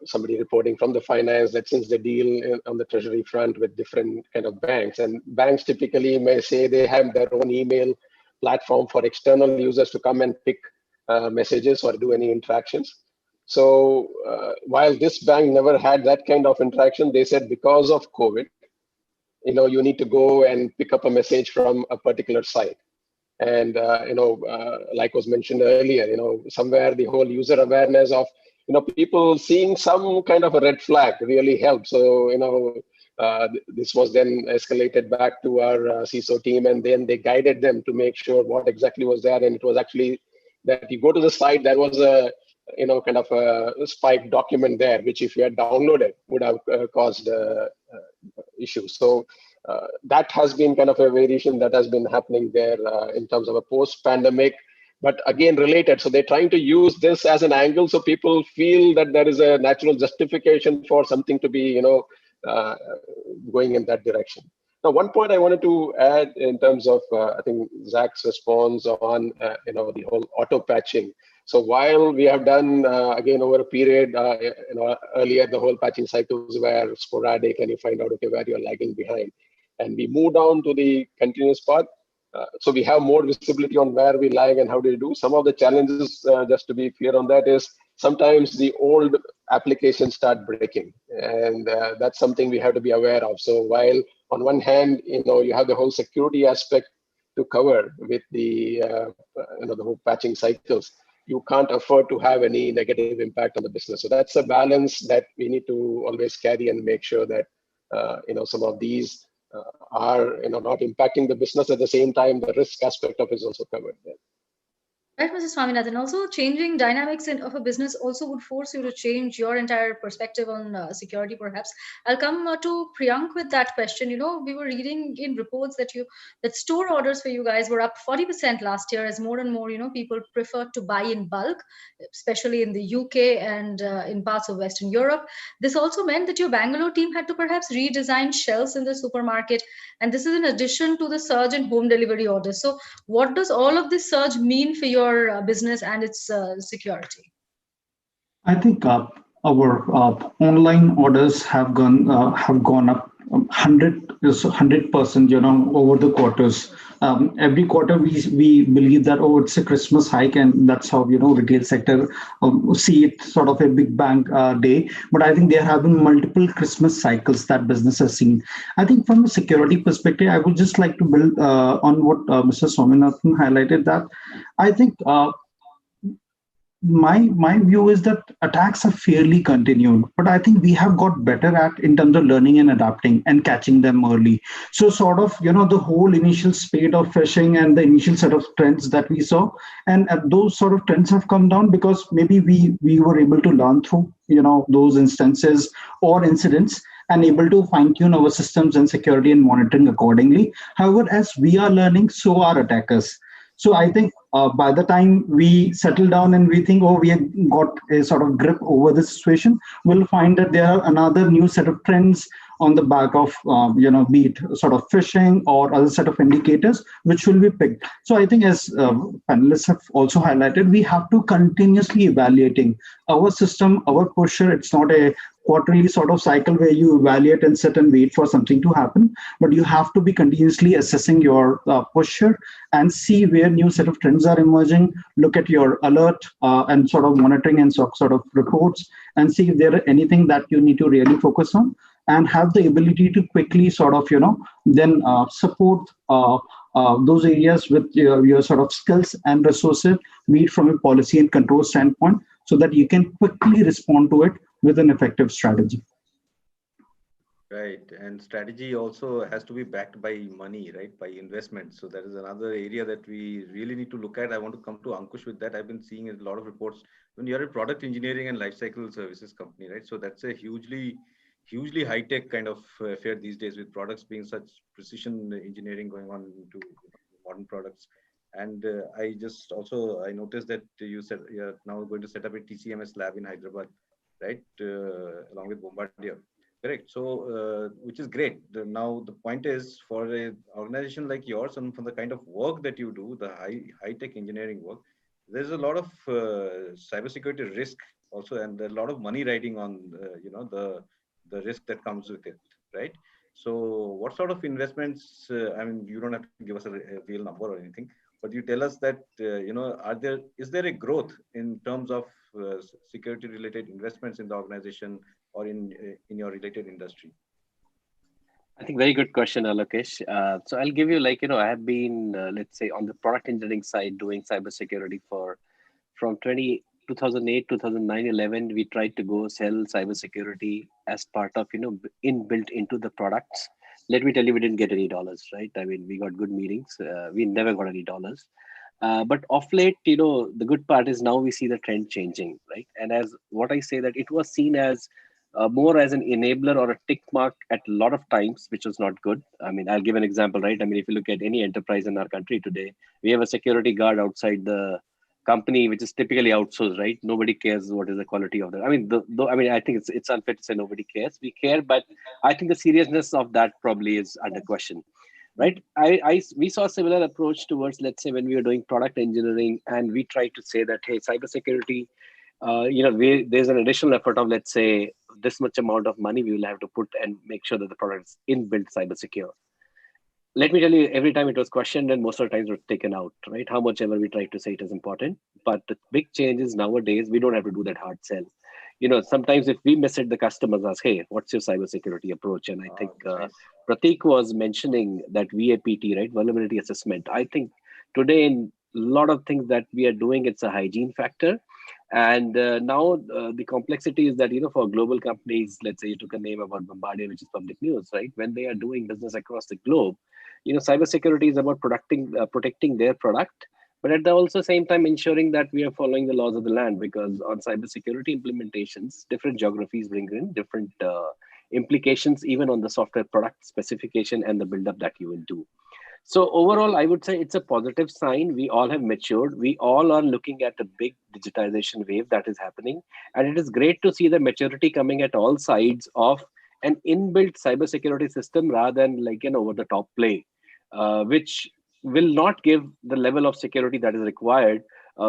somebody reporting from the finance that since they deal on the treasury front with different kind of banks, and banks typically may say they have their own email platform for external users to come and pick messages or do any interactions. So while this bank never had that kind of interaction, they said because of COVID, you need to go and pick up a message from a particular site. And, like was mentioned earlier, somewhere the whole user awareness of, people seeing some kind of a red flag really helped. So, this was then escalated back to our CISO team, and then they guided them to make sure what exactly was there. And it was actually that you go to the site, there was a, kind of a spiked document there, which if you had downloaded would have caused issues. So that has been kind of a variation that has been happening there in terms of a post-pandemic, but again related. So they're trying to use this as an angle so people feel that there is a natural justification for something to be, going in that direction. Now, one point I wanted to add in terms of, I think Zach's response on, the whole auto patching. So while we have done, again, over a period, earlier the whole patching cycles were sporadic and you find out, okay, where you're lagging behind. And we moved down to the continuous part. So we have more visibility on where we lag and how do we do. Some of the challenges, just to be clear on that, is sometimes the old applications start breaking. And that's something we have to be aware of. So while on one hand, you have the whole security aspect to cover with the, the whole patching cycles, you can't afford to have any negative impact on the business. So that's a balance that we need to always carry and make sure that, some of these are, not impacting the business. At the same time, the risk aspect of it is also covered there. Right, Mr. Swaminathan. Also, changing dynamics of a business also would force you to change your entire perspective on security, perhaps. I'll come to Priyank with that question. We were reading in reports that store orders for you guys were up 40% last year as more and more, people prefer to buy in bulk, especially in the UK and in parts of Western Europe. This also meant that your Bangalore team had to perhaps redesign shelves in the supermarket. And this is in addition to the surge in home delivery orders. So what does all of this surge mean for your business and its security? I think our online orders have gone up 100%, over the quarters. Every quarter we believe that it's a Christmas hike, and that's how retail sector see it, sort of a big bang day. But I think there have been multiple Christmas cycles that business has seen. I think from a security perspective, I would just like to build on what Mr. Swaminathan highlighted, that I think my view is that attacks are fairly continued, but I think we have got better at in terms of learning and adapting and catching them early. So sort of, the whole initial spate of phishing and the initial set of trends that we saw, and those sort of trends have come down because maybe we were able to learn through, those instances or incidents, and able to fine tune our systems and security and monitoring accordingly. However, as we are learning, so are attackers. So I think by the time we settle down and we think, we have got a sort of grip over the situation, we'll find that there are another new set of trends on the back of, be it sort of phishing or other set of indicators, which will be picked. So I think, as panelists have also highlighted, we have to continuously evaluating our system, our posture. It's not a quarterly sort of cycle where you evaluate and sit and wait for something to happen, but you have to be continuously assessing your posture and see where new set of trends are emerging, look at your alert and sort of monitoring and sort of reports, and see if there are anything that you need to really focus on, and have the ability to quickly sort of, then support those areas with your sort of skills and resources, be it from a policy and control standpoint, so that you can quickly respond to it with an effective strategy. Right. And strategy also has to be backed by money, right? By investment. So that is another area that we really need to look at. I want to come to Ankush with that. I've been seeing a lot of reports when you're a product engineering and lifecycle services company, right? So that's a hugely high-tech kind of affair these days, with products being such precision engineering going on into modern products. And I noticed that you said you're now going to set up a TCMS lab in Hyderabad, right? Along with Bombardier. Correct. So, which is great. Now, the point is, for an organization like yours and for the kind of work that you do, the high tech engineering work, there's a lot of cybersecurity risk also, and a lot of money riding on the risk that comes with it, right? So, what sort of investments? I mean, you don't have to give us a real number or anything, but you tell us that is there a growth in terms of security related investments in the organization or in your related industry? I think very good question, Alokesh. So I'll give you, like, I have been, let's say, on the product engineering side doing cybersecurity for from 2008, 2009, 11. We tried to go sell cybersecurity as part of, inbuilt into the products. Let me tell you, we didn't get any dollars, right? I mean, we got good meetings. We never got any dollars. But of late, the good part is now we see the trend changing, right? And as what I say, that it was seen as more as an enabler or a tick mark at a lot of times, which was not good. I mean, I'll give an example, right? I mean, if you look at any enterprise in our country today, we have a security guard outside the company, which is typically outsourced, right? Nobody cares what is the quality of that. I mean, I think it's unfair to say nobody cares. We care, but I think the seriousness of that probably is under question, right? We saw a similar approach towards, let's say, when we were doing product engineering, and we tried to say that, hey, cybersecurity, there's an additional effort of, let's say, this much amount of money we will have to put and make sure that the product is inbuilt cyber secure. Let me tell you, every time it was questioned and most of the times it was taken out, right? How much ever we tried to say it is important. But the big change is nowadays, we don't have to do that hard sell. Sometimes if we miss it, the customers ask, hey, what's your cybersecurity approach? And I think Nice. Prateek was mentioning that VAPT, right? Vulnerability assessment. I think today in a lot of things that we are doing, it's a hygiene factor. And now the complexity is that, for global companies, let's say you took a name about Bombardier, which is public news, right? When they are doing business across the globe, cybersecurity is about protecting their product, but at the also same time ensuring that we are following the laws of the land, because on cybersecurity implementations, different geographies bring in different implications, even on the software product specification and the buildup that you will do. So overall, I would say it's a positive sign. We all have matured. We all are looking at a big digitization wave that is happening. And it is great to see the maturity coming at all sides of an inbuilt cybersecurity system rather than like an over-the-top play, which will not give the level of security that is required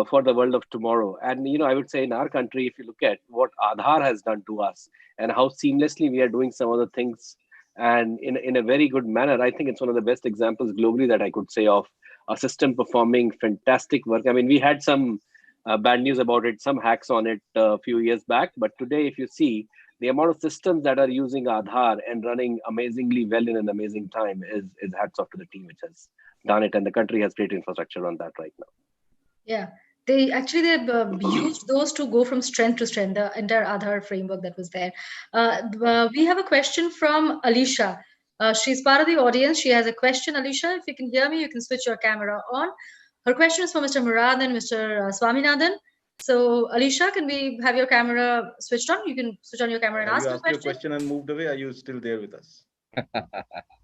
for the world of tomorrow. And, I would say in our country, if you look at what Aadhaar has done to us and how seamlessly we are doing some of the things and in a very good manner, I think it's one of the best examples globally that I could say of a system performing fantastic work. I mean, we had some bad news about it, some hacks on it a few years back, but today, if you see the amount of systems that are using Aadhaar and running amazingly well in an amazing time is hats off to the team which has done it, and the country has great infrastructure on that right now. Yeah, they've used those to go from strength to strength, the entire Aadhaar framework that was there. We have a question from Alicia. She's part of the audience. She has a question. Alicia, if you can hear me, you can switch your camera on. Her question is for Mr. Murad and Mr. Swaminathan. So, Alicia, can we have your camera switched on? You can switch on your camera and ask you a asked your question. question and moved away. Are you still there with us?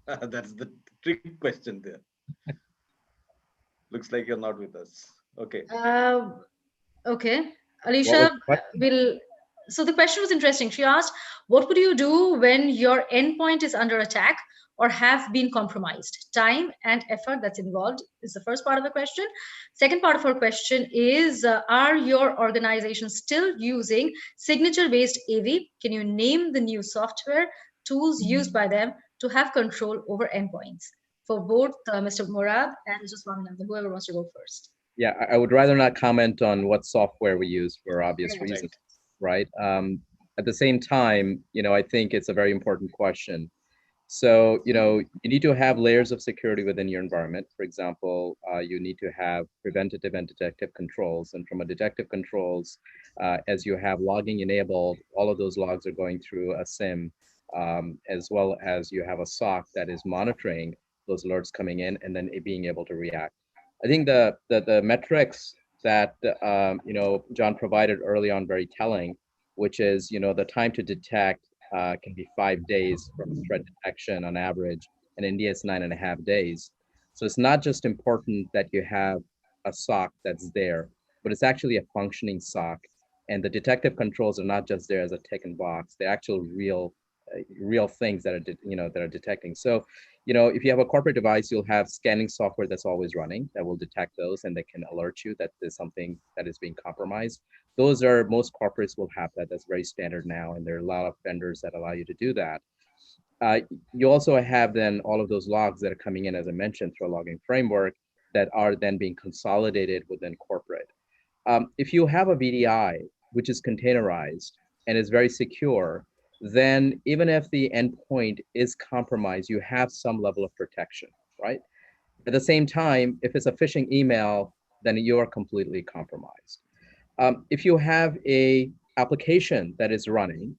That's the trick question there. Looks like you're not with us. Okay. Okay. Alicia, so the question was interesting. She asked, what would you do when your endpoint is under attack or have been compromised? Time and effort that's involved is the first part of the question. Second part of her question is, are your organization still using signature-based AV? Can you name the new software, tools used by them to have control over endpoints? For both Mr. Murad and Mr. Swaminathan, whoever wants to go first. Yeah, I would rather not comment on what software we use for obvious reasons, right? At the same time, I think it's a very important question. So, you need to have layers of security within your environment. For example, you need to have preventative and detective controls. And from a detective controls, as you have logging enabled, all of those logs are going through a SIM as well as you have a SOC that is monitoring those alerts coming in and then being able to react. I think the metrics that John provided early on very telling, which is the time to detect can be 5 days from threat detection on average, and India is 9.5 days. So it's not just important that you have a SOC that's there, but it's actually a functioning SOC. And the detective controls are not just there as a tick and box; they're actual real things that are detecting. So, if you have a corporate device, you'll have scanning software that's always running that will detect those and that can alert you that there's something that is being compromised. Those are, most corporates will have that. That's very standard now, and there are a lot of vendors that allow you to do that. You also have then all of those logs that are coming in, as I mentioned, through a logging framework that are then being consolidated within corporate. If you have a VDI, which is containerized and is very secure, then even if the endpoint is compromised, you have some level of protection, right? At the same time, if it's a phishing email, then you are completely compromised. If you have a application that is running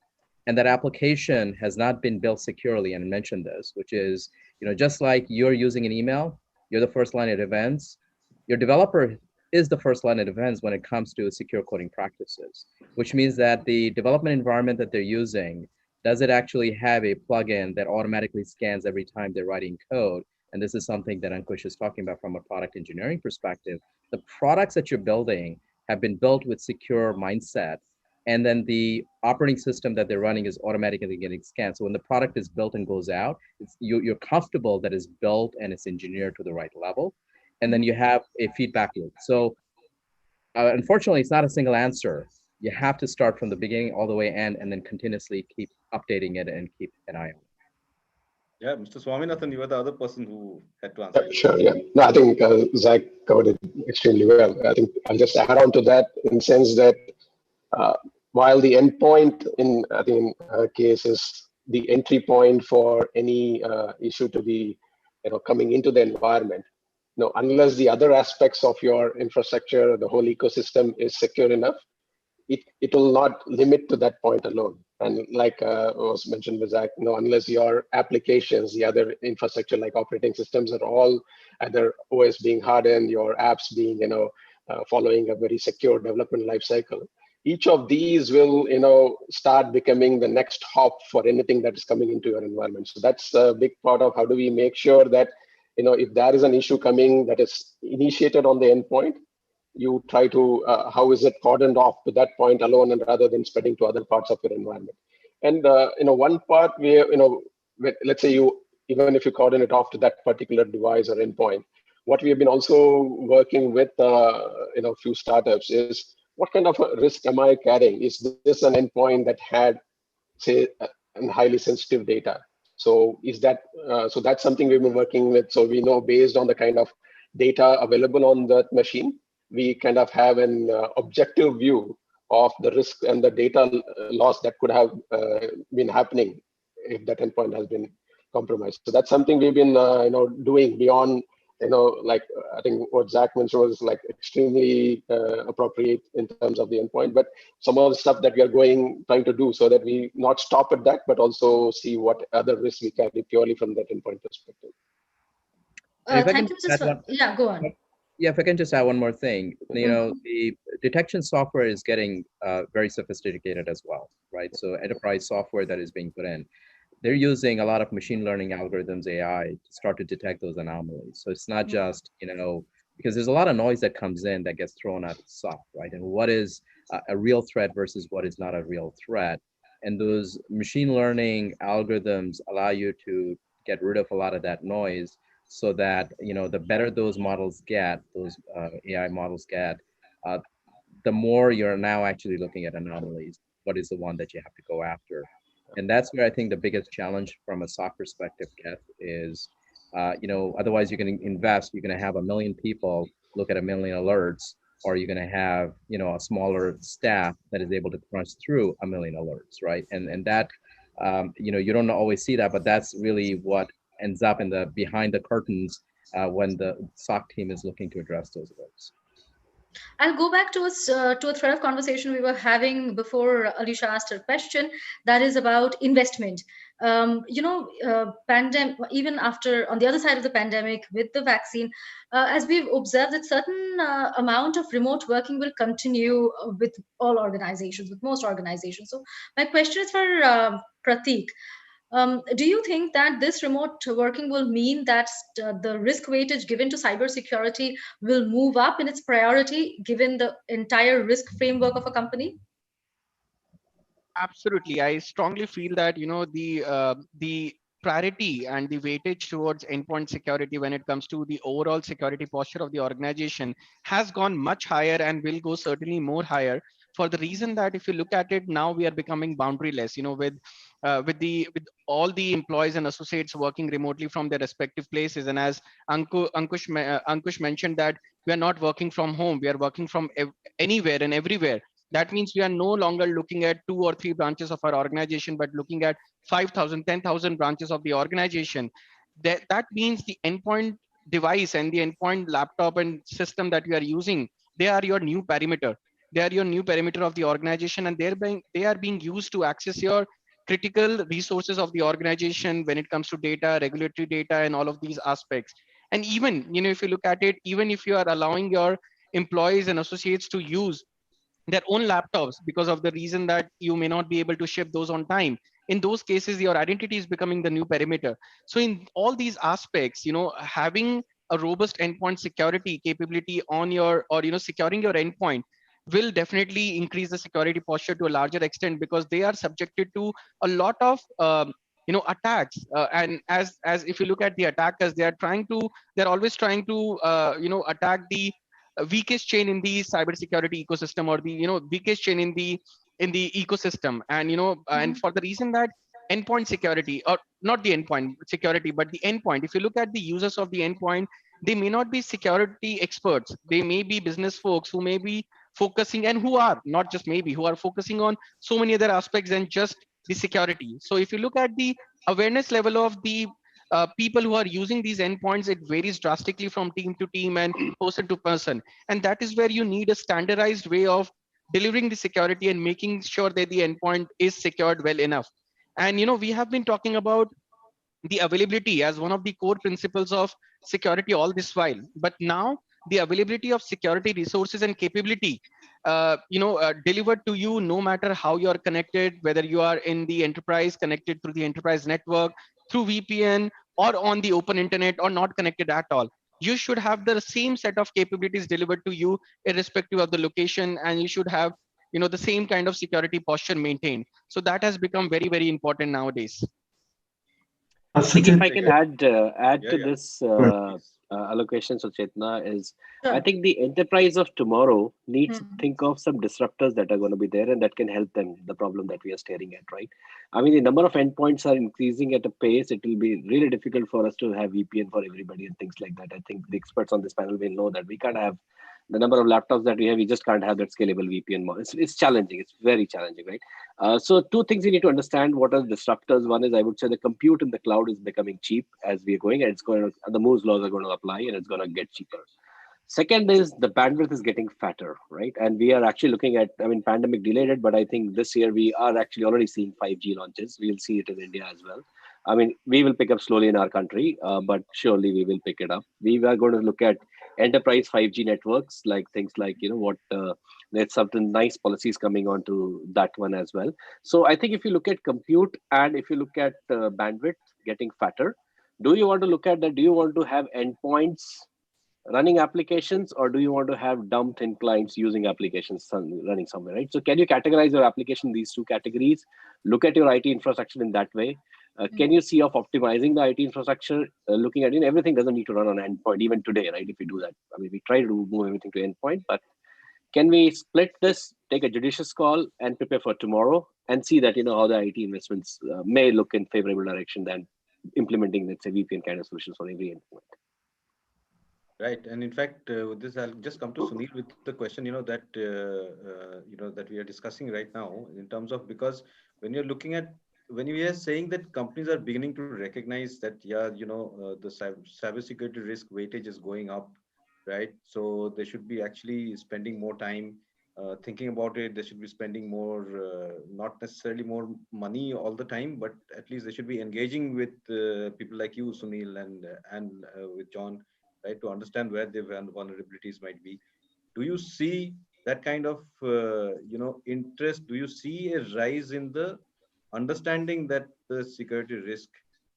and that application has not been built securely, and I mentioned this, which is, just like you're using an email, you're the first line of defense, your developer is the first line of defense when it comes to secure coding practices, which means that the development environment that they're using, does it actually have a plugin that automatically scans every time they're writing code? And this is something that Ankush is talking about from a product engineering perspective. The products that you're building have been built with secure mindset, and then the operating system that they're running is automatically getting scanned. So when the product is built and goes out, you're comfortable that it's built and it's engineered to the right level. And then you have a feedback loop. So unfortunately, it's not a single answer. You have to start from the beginning all the way in, and then continuously keep updating it and keep an eye on it. Yeah, Mr. Swaminathan, you were the other person who had to answer. Sure, yeah. No, I think Zach covered it extremely well. I think I'll just add on to that in the sense that while the endpoint in, I think, in her case is the entry point for any issue to be coming into the environment, unless the other aspects of your infrastructure, the whole ecosystem is secure enough, it will not limit to that point alone. And like was mentioned with Zach, unless your applications, the other infrastructure like operating systems are all either OS being hardened, your apps being, following a very secure development lifecycle, each of these will, start becoming the next hop for anything that is coming into your environment. So that's a big part of how do we make sure that, if there is an issue coming that is initiated on the endpoint, you try to, how is it cordoned off to that point alone, and rather than spreading to other parts of your environment. And, one part where, let's say even if you cordon it off to that particular device or endpoint, what we have been also working with, few startups is, what kind of a risk am I carrying? Is this an endpoint that had, say, highly sensitive data? So is that, so that's something we've been working with. So we know based on the kind of data available on that machine, we kind of have an objective view of the risk and the data loss that could have been happening if that endpoint has been compromised. So that's something we've been, doing beyond, like I think what Zach mentioned was like extremely appropriate in terms of the endpoint, but some of the stuff that we are trying to do so that we not stop at that, but also see what other risks we carry purely from that endpoint perspective. Thank you, Mr. Yeah, go on. Yeah, if I can just add one more thing, the detection software is getting very sophisticated as well, right? So enterprise software that is being put in, they're using a lot of machine learning algorithms, AI, to start to detect those anomalies. So it's not just, because there's a lot of noise that comes in that gets thrown out of the SOC, right? And what is a real threat versus what is not a real threat. And those machine learning algorithms allow you to get rid of a lot of that noise, so that, the better those models get, those AI models get, the more you're now actually looking at anomalies. What is the one that you have to go after? And that's where I think the biggest challenge from a SOC perspective is, otherwise you're going to invest, you're going to have 1 million people look at 1 million alerts, or you're going to have, a smaller staff that is able to crunch through 1 million alerts, right? And that, you don't always see that, but that's really what ends up in the behind the curtains when the SOC team is looking to address those alerts. I'll go back to a thread of conversation we were having before Alicia asked her question, that is about investment. pandemic, even after on the other side of the pandemic with the vaccine, as we've observed that certain amount of remote working will continue with all organizations, with most organizations. So my question is for Prateek. Do you think that this remote working will mean that the risk weightage given to cybersecurity will move up in its priority given the entire risk framework of a company? Absolutely. I strongly feel that, the priority and the weightage towards endpoint security when it comes to the overall security posture of the organization has gone much higher and will go certainly more higher, for the reason that if you look at it now, we are becoming boundaryless, with all the employees and associates working remotely from their respective places. And as Ankush mentioned, that we are not working from home, we are working from anywhere and everywhere. That means we are no longer looking at 2 or 3 branches of our organization, but looking at 5,000, 10,000 branches of the organization. That means the endpoint device and the endpoint laptop and system that we are using, they are your new perimeter. They are your new perimeter of the organization, and they are being used to access your critical resources of the organization when it comes to data, regulatory data, and all of these aspects. And even, if you look at it, even if you are allowing your employees and associates to use their own laptops because of the reason that you may not be able to ship those on time, in those cases your identity is becoming the new perimeter. So in all these aspects, having a robust endpoint security capability on your, or securing your endpoint will definitely increase the security posture to a larger extent, because they are subjected to a lot of attacks, and as if you look at the attackers, they're always trying to attack the weakest chain in the cybersecurity ecosystem, or the weakest chain in the ecosystem. And and for the reason that endpoint security, or not the endpoint security but the endpoint, if you look at the users of the endpoint, they may not be security experts, they may be business folks who may be focusing, and who are not just maybe, who are focusing on so many other aspects than just the security. So if you look at the awareness level of the people who are using these endpoints, it varies drastically from team to team and person to person. And that is where you need a standardized way of delivering the security and making sure that the endpoint is secured well enough. And we have been talking about the availability as one of the core principles of security all this while, but now the availability of security resources and capability, delivered to you no matter how you are connected, whether you are in the enterprise connected through the enterprise network, through VPN, or on the open internet, or not connected at all. You should have the same set of capabilities delivered to you irrespective of the location, and you should have the same kind of security posture maintained. So that has become very, very important nowadays. I think if I can add to Yeah. this allocation, Suchetna, is Sure. I think the enterprise of tomorrow needs to think of some disruptors that are going to be there and that can help them the problem that we are staring at, right? I mean, the number of endpoints are increasing at a pace. It will be really difficult for us to have VPN for everybody and things like that. I think the experts on this panel will know that we can't have the number of laptops that we have. We just can't have that scalable VPN model. It's challenging. It's very challenging, right? So two things you need to understand. What are the disruptors? One is, I would say, the compute in the cloud is becoming cheap as we are going, and it's going to, the Moore's laws are going to apply, and it's going to get cheaper. Second is the bandwidth is getting fatter, right? And we are actually looking at, I mean, pandemic delayed it, but I think this year we are actually already seeing 5G launches. We'll see it in India as well. I mean, we will pick up slowly in our country, but surely we will pick it up. We are going to look at enterprise 5G networks, like things like, there's certain nice policies coming on to that one as well. So I think if you look at compute and if you look at bandwidth getting fatter, do you want to look at that? Do you want to have endpoints running applications, or do you want to have dumb thin clients using applications running somewhere, right? So can you categorize your application in these two categories? Look at your IT infrastructure in that way. Can you see of optimizing the IT infrastructure, looking at everything doesn't need to run on endpoint even today, right? If we do that, I mean, we try to move everything to endpoint, but can we split this, take a judicious call and prepare for tomorrow and see that, how the IT investments may look in favorable direction than implementing, let's say, VPN kind of solutions for every endpoint. Right, and in fact, with this, I'll just come to Sunil with the question, that that we are discussing right now, in terms of, because when you're looking at, when we are saying that companies are beginning to recognize that, the cybersecurity risk weightage is going up, right? So they should be actually spending more time thinking about it, they should be spending more, not necessarily more money all the time, but at least they should be engaging with people like you, Sunil, and with John, right, to understand where their vulnerabilities might be. Do you see that kind of interest? Do you see a rise in the understanding that the security risk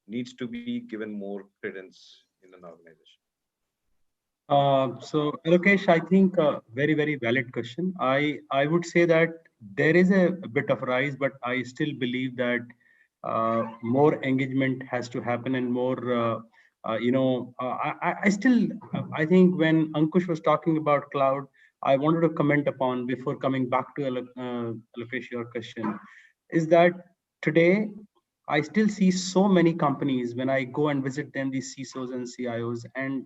needs to be given more credence in an organization? So Lokesh, I think very, very valid question. I would say that there is a bit of rise, but I still believe that more engagement has to happen and more, I still, I think when Ankush was talking about cloud, I wanted to comment upon before coming back to Lokesh, your question, is that today I still see so many companies when I go and visit them, these CISOs and CIOs, and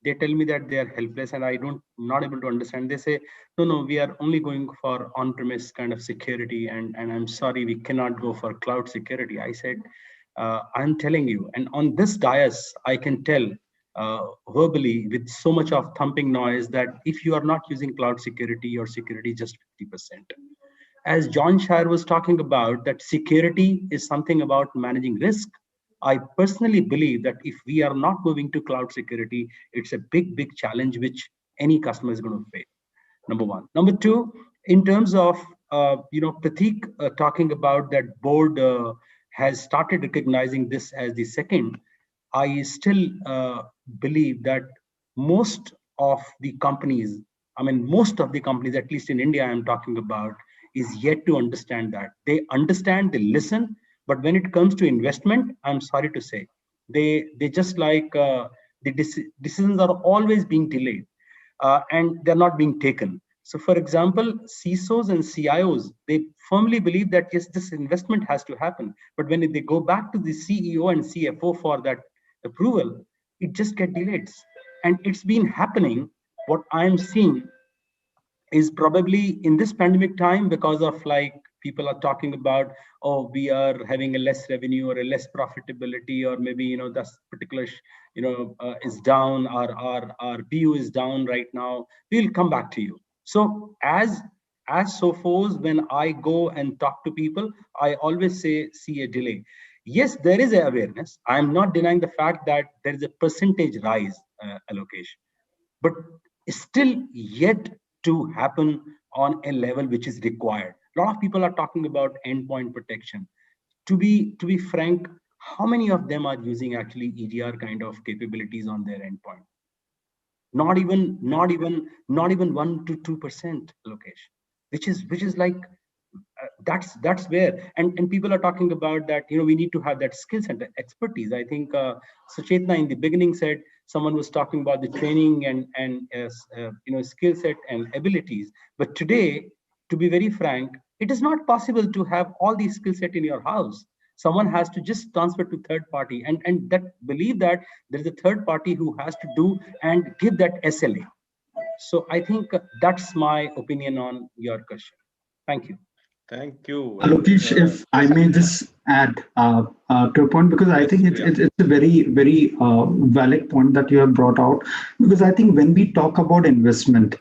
they tell me that they are helpless and I don't not able to understand. They say, no, we are only going for on-premise kind of security, and I'm sorry, we cannot go for cloud security. I said, I'm telling you, and on this dais, I can tell verbally with so much of thumping noise that if you are not using cloud security, your security is just 50%. As John Shire was talking about, that security is something about managing risk. I personally believe that if we are not moving to cloud security, it's a big, big challenge which any customer is going to face. Number one. Number two, in terms of Prateek talking about that board has started recognizing this as the second. I still believe that most of the companies, at least in India, I'm talking about, is yet to understand that. They understand, they listen, but when it comes to investment, I'm sorry to say, they just like the decisions are always being delayed and they're not being taken. So for example, CISOs and CIOs, they firmly believe that yes, this investment has to happen. But when they go back to the CEO and CFO for that approval, it just gets delayed. And it's been happening. What I'm seeing is probably in this pandemic time, because of like people are talking about, oh, we are having a less revenue or a less profitability, or maybe that particular is down, our BU is down right now. We'll come back to you. So as SOPHOS, when I go and talk to people, I always see a delay. Yes, there is an awareness. I'm not denying the fact that there is a percentage rise allocation, but still yet to happen on a level which is required. A lot of people are talking about endpoint protection. To be frank, how many of them are using actually EDR kind of capabilities on their endpoint? Not even 1 to 2% location, which is like that's where, and people are talking about that we need to have that skill set, expertise. I think Suchetna in the beginning said someone was talking about the training and skill set and abilities, but today, to be very frank, it is not possible to have all these skill set in your house. Someone has to just transfer to third party, and that believe that there is a third party who has to do and give that SLA. So I think that's my opinion on your question. Thank you. Thank you. Lokesh, if I may just add to a point, because I think it's a very, very valid point that you have brought out, because I think when we talk about investment,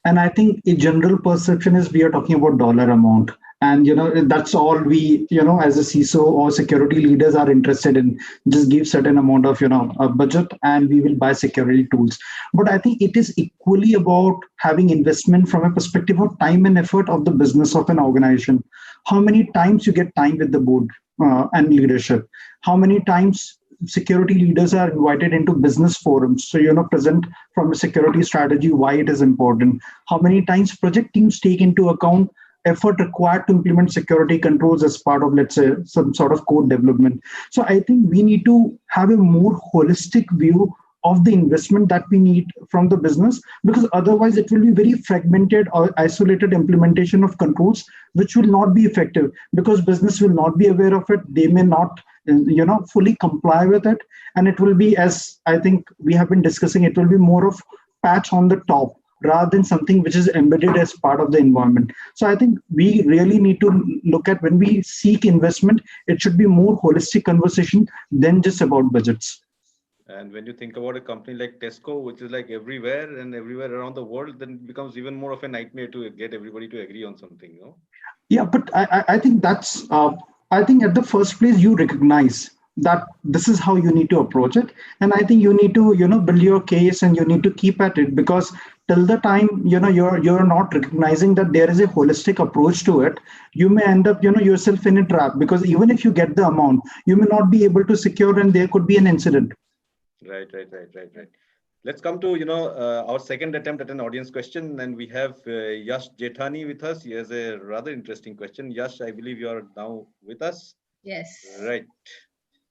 and I think a general perception is we are talking about dollar amount. And, that's all we, as a CISO or security leaders are interested in, just give certain amount of, a budget and we will buy security tools. But I think it is equally about having investment from a perspective of time and effort of the business of an organization. How many times you get time with the board and leadership? How many times security leaders are invited into business forums, so present from a security strategy why it is important? How many times project teams take into account effort required to implement security controls as part of, let's say, some sort of code development? So I think we need to have a more holistic view of the investment that we need from the business, because otherwise it will be very fragmented or isolated implementation of controls, which will not be effective because business will not be aware of it. They may not fully comply with it, and it will be, as I think we have been discussing, it will be more of patch on the top rather than something which is embedded as part of the environment. So I think we really need to look at, when we seek investment, it should be more holistic conversation than just about budgets. And when you think about a company like Tesco, which is like everywhere and everywhere around the world, then it becomes even more of a nightmare to get everybody to agree on something, you know? Yeah, but I think that's I think at the first place you recognize that this is how you need to approach it, and I think you need to build your case and you need to keep at it, because till the time you're not recognizing that there is a holistic approach to it, you may end up yourself in a trap, because even if you get the amount, you may not be able to secure and there could be an incident. Right. Let's come to our second attempt at an audience question, and we have Yash Jethani with us. He has a rather interesting question. Yash, I believe you are now with us. Yes. Right.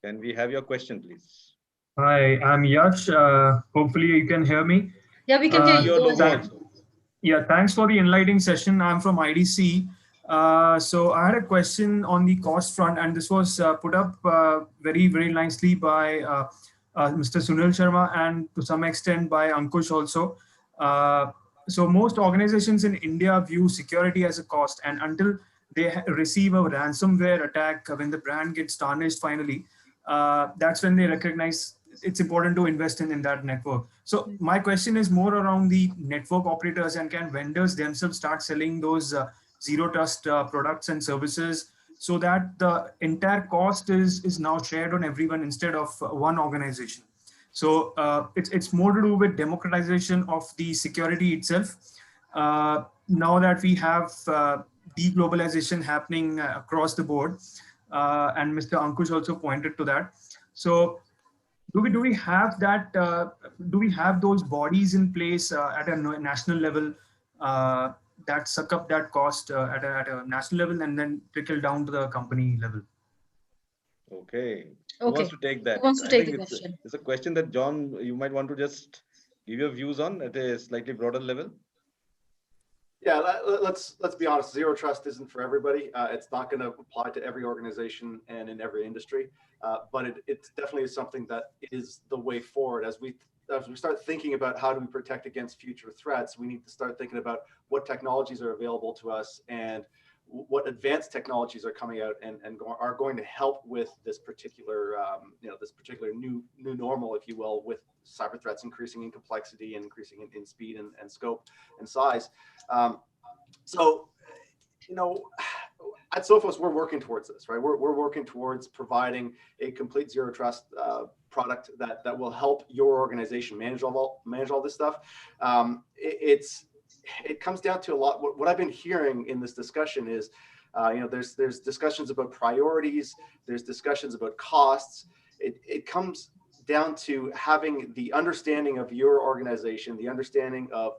Can we have your question, please? Hi, I'm Yash. Hopefully you can hear me. Yeah, we can hear you. Your logo also. Yeah, thanks for the enlightening session. I'm from IDC. So I had a question on the cost front, and this was put up very, very nicely by Mr. Sunil Sharma and to some extent by Ankush also. So most organizations in India view security as a cost, and until they receive a ransomware attack, when the brand gets tarnished finally, that's when they recognize it's important to invest in that network. So my question is more around the network operators, and can vendors themselves start selling those zero trust products and services so that the entire cost is now shared on everyone instead of one organization. So it's more to do with democratization of the security itself. Now that we have deglobalization happening across the board, and Mr. Ankush also pointed to that. So do we have that? Do we have those bodies in place at a national level that suck up that cost at a national level and then trickle down to the company level? Okay. Who wants to take that? Who wants to I take think the question? it's a question that, John, you might want to just give your views on at a slightly broader level. Yeah, let's be honest. Zero trust isn't for everybody. It's not going to apply to every organization and in every industry, but it definitely is something that is the way forward. As we start thinking about how do we protect against future threats, we need to start thinking about what technologies are available to us and what advanced technologies are coming out and are going to help with this particular this particular new normal, if you will, with cyber threats increasing in complexity and increasing in speed and scope and size. So at SOPHOS, we're working towards this, right? We're working towards providing a complete zero trust product that will help your organization manage all this stuff. It comes down to a lot. What I've been hearing in this discussion is, there's discussions about priorities, there's discussions about costs. It comes down to having the understanding of your organization, the understanding of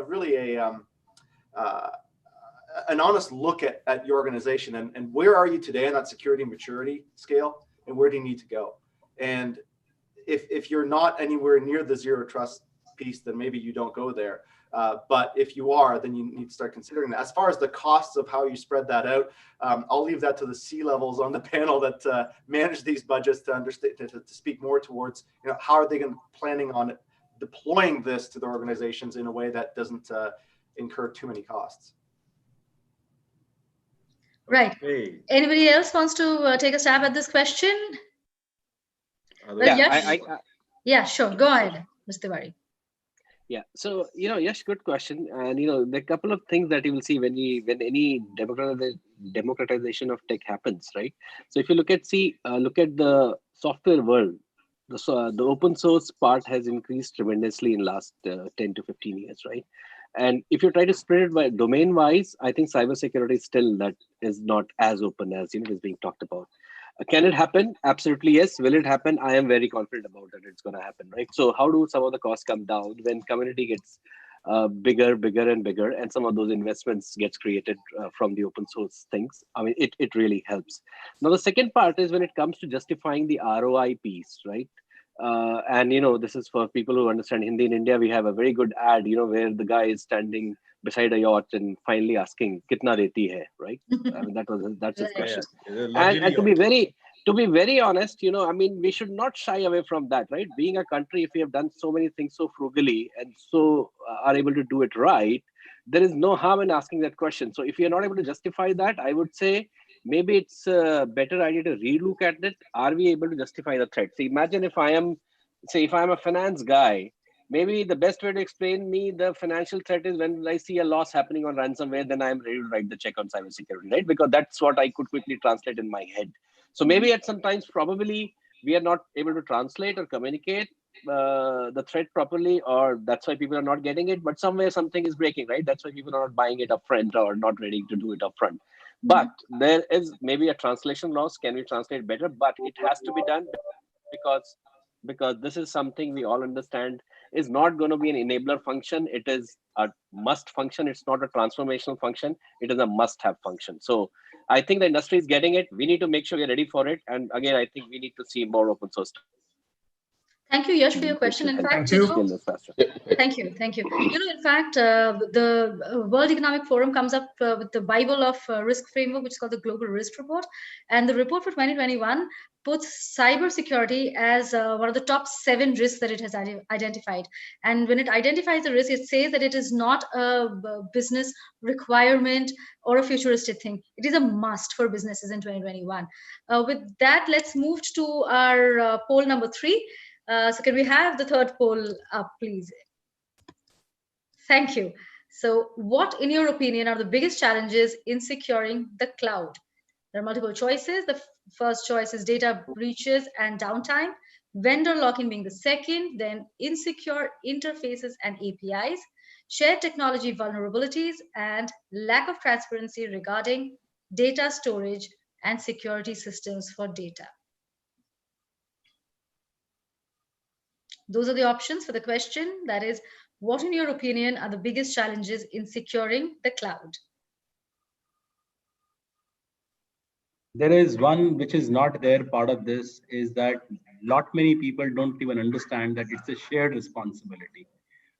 really an honest look at your organization and where are you today on that security maturity scale, and where do you need to go? And if you're not anywhere near the zero trust piece, then maybe you don't go there. But if you are, then you need to start considering that. As far as the costs of how you spread that out, I'll leave that to the C-levels on the panel that manage these budgets to understand, to speak more towards, how are they planning on deploying this to their organizations in a way that doesn't incur too many costs. Right. Hey. Anybody else wants to take a stab at this question? Yeah, sure. Go ahead, Mr. Tiwari. Yeah. So, Yash, good question. And, there are a couple of things that you will see when any democratization of tech happens, right? So if you look at the software world, the open source part has increased tremendously in last 10 to 15 years, right? And if you try to spread it by domain wise, I think cybersecurity still that is not as open as is being talked about. Can it happen? Absolutely yes. Will it happen? I am very confident about it. It's going to happen, right? So how do some of the costs come down when community gets bigger and bigger, and some of those investments gets created from the open source things? I mean, it really helps. Now, the second part is when it comes to justifying the ROI piece, right? And this is for people who understand Hindi. In India, we have a very good ad, where the guy is standing beside a yacht and finally asking, "Kitna reti hai?" Right? I mean, that's his question. And to be very honest, I mean, we should not shy away from that, right? Being a country, if we have done so many things so frugally and so are able to do it right, there is no harm in asking that question. So if you are not able to justify that, I would say maybe it's a better idea to relook at it. Are we able to justify the threat? So imagine if I am say if I'm a finance guy, maybe the best way to explain me the financial threat is when I see a loss happening on ransomware, then I'm ready to write the check on cybersecurity, right? Because that's what I could quickly translate in my head. So maybe at some times, probably we are not able to translate or communicate the threat properly, or that's why people are not getting it. But somewhere something is breaking, right? That's why people are not buying it upfront or not ready to do it upfront. But there is maybe a translation loss. Can we translate better? But it has to be done because this is something we all understand is not going to be an enabler function. It is a must function. It's not a transformational function. It is a must-have function. So I think the industry is getting it. We need to make sure we're ready for it. And again, I think we need to see more open source. Thank you, Yash, for your question. In fact, thank you. In fact, the World Economic Forum comes up with the Bible of risk framework, which is called the Global Risk Report. And the report for 2021 puts cybersecurity as one of the top 7 risks that it has identified. And when it identifies the risk, it says that it is not a business requirement or a futuristic thing. It is a must for businesses in 2021. With that, let's move to our poll number 3. So can we have the third poll up, please? Thank you. So what, in your opinion, are the biggest challenges in securing the cloud? There are multiple choices. The first choice is data breaches and downtime, vendor lock-in being the second, then insecure interfaces and APIs, shared technology vulnerabilities, and lack of transparency regarding data storage and security systems for data. Those are the options for the question. That is, what in your opinion are the biggest challenges in securing the cloud? There is one which is not there. Part of this is that lot many people don't even understand that it's a shared responsibility.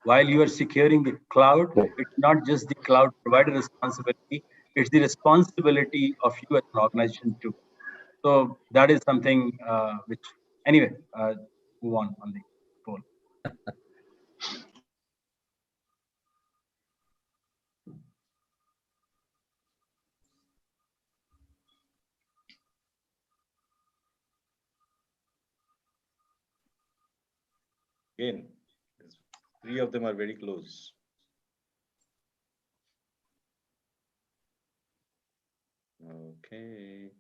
While you are securing the cloud, it's not just the cloud provider responsibility, it's the responsibility of you as an organization too. So that is something which, anyway, move on the poll. Again, 3 of them are very close. Okay.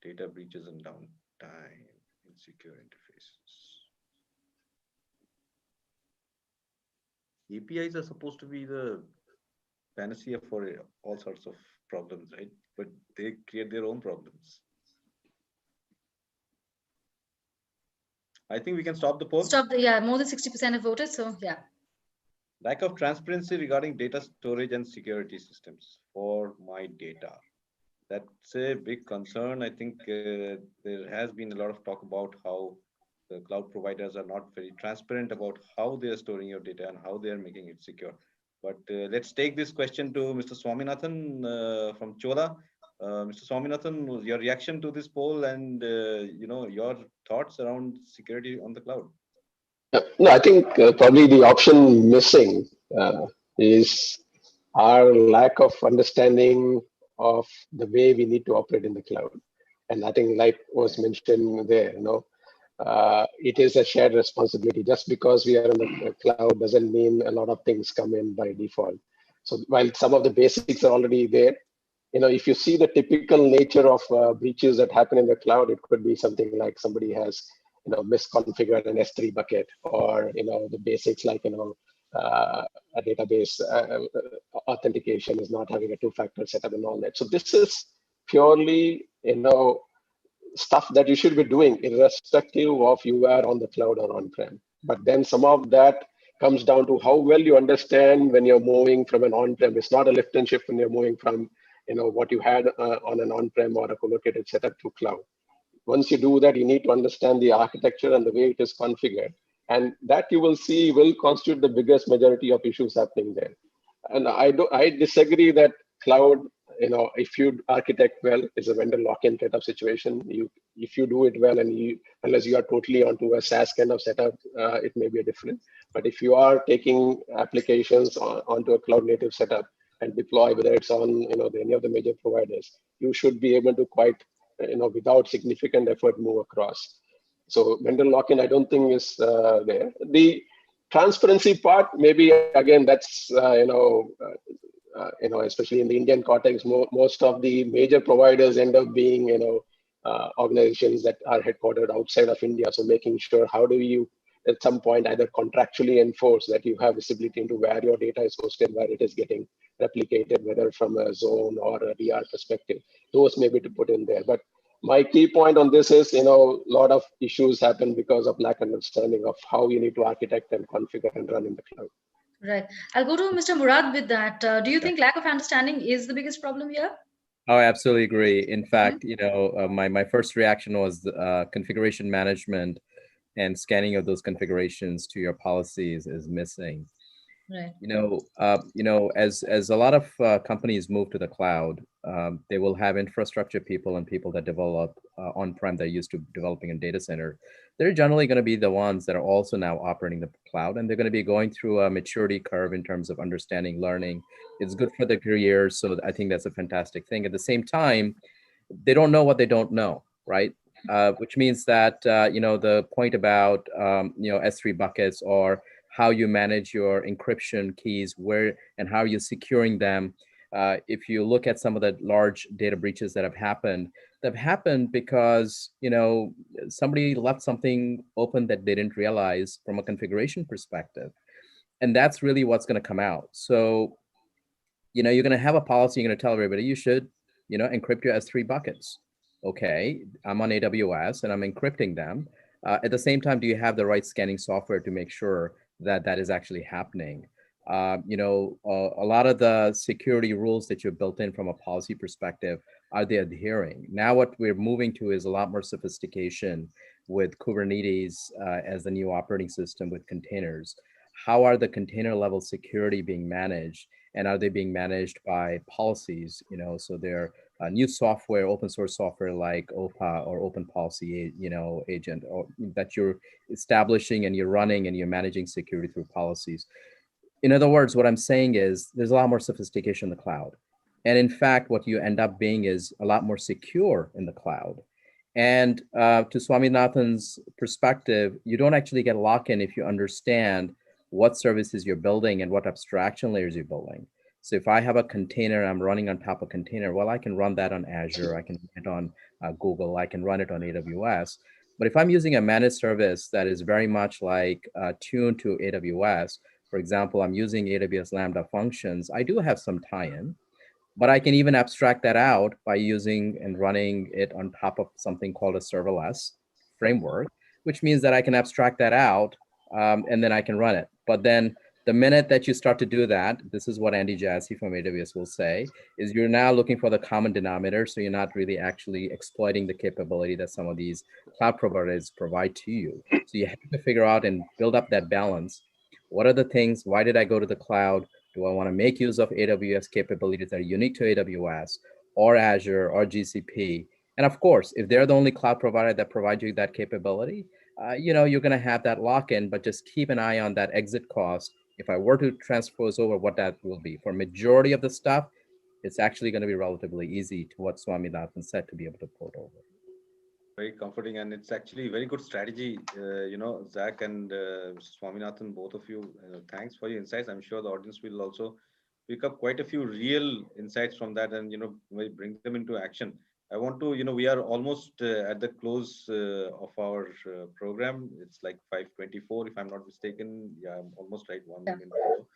Data breaches and downtime, insecure interfaces. APIs are supposed to be the panacea for all sorts of problems, right? But they create their own problems. I think we can stop the poll. Yeah, more than 60% have voted, so yeah. Lack of transparency regarding data storage and security systems for my data. That's a big concern. I think there has been a lot of talk about how the cloud providers are not very transparent about how they are storing your data and how they are making it secure. But let's take this question to Mr. Swaminathan from Chola. Mr. Swaminathan, your reaction to this poll and your thoughts around security on the cloud? No, I think probably the option missing is our lack of understanding of the way we need to operate in the cloud. And I think, like was mentioned there, it is a shared responsibility. Just because we are in the cloud doesn't mean a lot of things come in by default. So while some of the basics are already there, if you see the typical nature of breaches that happen in the cloud, it could be something like somebody has misconfigured an S3 bucket, or the basics like a database authentication is not having a 2-factor setup and all that. So this is purely stuff that you should be doing irrespective of you are on the cloud or on-prem. But then some of that comes down to how well you understand when you're moving from an on-prem. It's not a lift and shift when you're moving from what you had on an on-prem or a co-located setup to cloud. Once you do that, you need to understand the architecture and the way it is configured. And that you will see will constitute the biggest majority of issues happening there. And I disagree that cloud, if you architect well, is a vendor lock-in kind of situation. If you do it well, and unless you are totally onto a SaaS kind of setup, it may be different. But if you are taking applications onto a cloud-native setup and deploy, whether it's on any of the major providers, you should be able to quite without significant effort move across. So vendor lock-in, I don't think is there. The transparency part, maybe again, that's especially in the Indian context, most of the major providers end up being organizations that are headquartered outside of India. So making sure, how do you at some point either contractually enforce that you have visibility into where your data is hosted, where it is getting replicated, whether from a zone or a DR perspective, those maybe to put in there. But my key point on this is, a lot of issues happen because of lack of understanding of how you need to architect and configure and run in the cloud. Right. I'll go to Mr. Murad with that. Do you think lack of understanding is the biggest problem here? Oh, I absolutely agree. In fact, my first reaction was configuration management and scanning of those configurations to your policies is missing. Right. As a lot of companies move to the cloud, they will have infrastructure people and people that develop on-prem. They're used to developing in data center. They're generally going to be the ones that are also now operating the cloud, and they're going to be going through a maturity curve in terms of understanding, learning. It's good for their careers, so I think that's a fantastic thing. At the same time, they don't know what they don't know, right? Which means that the point about S3 buckets or how you manage your encryption keys, where and how you're securing them. If you look at some of the large data breaches that have happened, because somebody left something open that they didn't realize from a configuration perspective, and that's really what's going to come out. So you're going to have a policy. You're going to tell everybody you should encrypt your S3 buckets. Okay, I'm on AWS and I'm encrypting them. At the same time, do you have the right scanning software to make sure that that is actually happening? A lot of the security rules that you've built in from a policy perspective, are they adhering? Now what we're moving to is a lot more sophistication with Kubernetes as the new operating system with containers. How are the container level security being managed? And are they being managed by policies? So they're new software, open source software like OPA or Open Policy, agent, or that you're establishing and you're running and you're managing security through policies. In other words, what I'm saying is there's a lot more sophistication in the cloud. And in fact, what you end up being is a lot more secure in the cloud. And to Swaminathan's perspective, you don't actually get lock-in if you understand what services you're building and what abstraction layers you're building. So if I have a container, I'm running on top of container, well, I can run that on Azure, I can run it on Google, I can run it on AWS. But if I'm using a managed service that is very much like tuned to AWS, for example, I'm using AWS Lambda functions, I do have some tie-in, but I can even abstract that out by using and running it on top of something called a serverless framework, which means that I can abstract that out and then I can run it. But then the minute that you start to do that, this is what Andy Jassy from AWS will say, is you're now looking for the common denominator. So you're not really actually exploiting the capability that some of these cloud providers provide to you. So you have to figure out and build up that balance. What are the things? Why did I go to the cloud? Do I want to make use of AWS capabilities that are unique to AWS or Azure or GCP? And of course, if they're the only cloud provider that provides you that capability, you're going to have that lock-in, but just keep an eye on that exit cost. If I were to transpose over, what that will be. For majority of the stuff, it's actually going to be relatively easy to what Swaminathan said to be able to port over. Very comforting, and it's actually a very good strategy. Zach and Swaminathan, both of you, thanks for your insights. I'm sure the audience will also pick up quite a few real insights from that and, bring them into action. I want to, we are almost at the close of our program. It's like 5:24, if I'm not mistaken. Yeah, I'm almost right, 1 minute ago.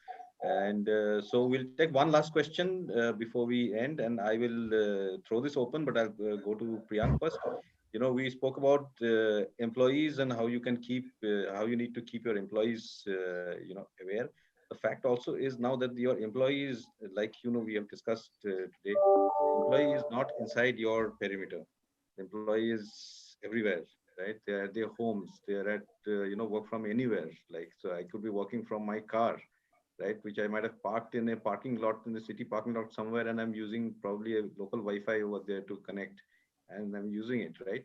And so we'll take one last question before we end, and I will throw this open, but I'll go to Priyank first. We spoke about employees and how you can keep, how you need to keep your employees, aware. The fact also is now that your employees, like, we have discussed today, employee is not inside your perimeter. The employee is everywhere, right? They're at their homes. They're at, work from anywhere. Like, so I could be working from my car, right? Which I might have parked in a parking lot in the city parking lot somewhere, and I'm using probably a local Wi-Fi over there to connect, and I'm using it, right?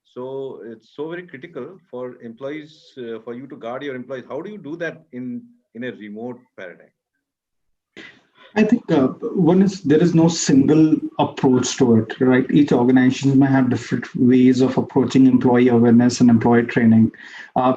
So it's so very critical for employees, for you to guard your employees. How do you do that in a remote paradigm? I think one is there is no single approach to it, right? Each organization may have different ways of approaching employee awareness and employee training.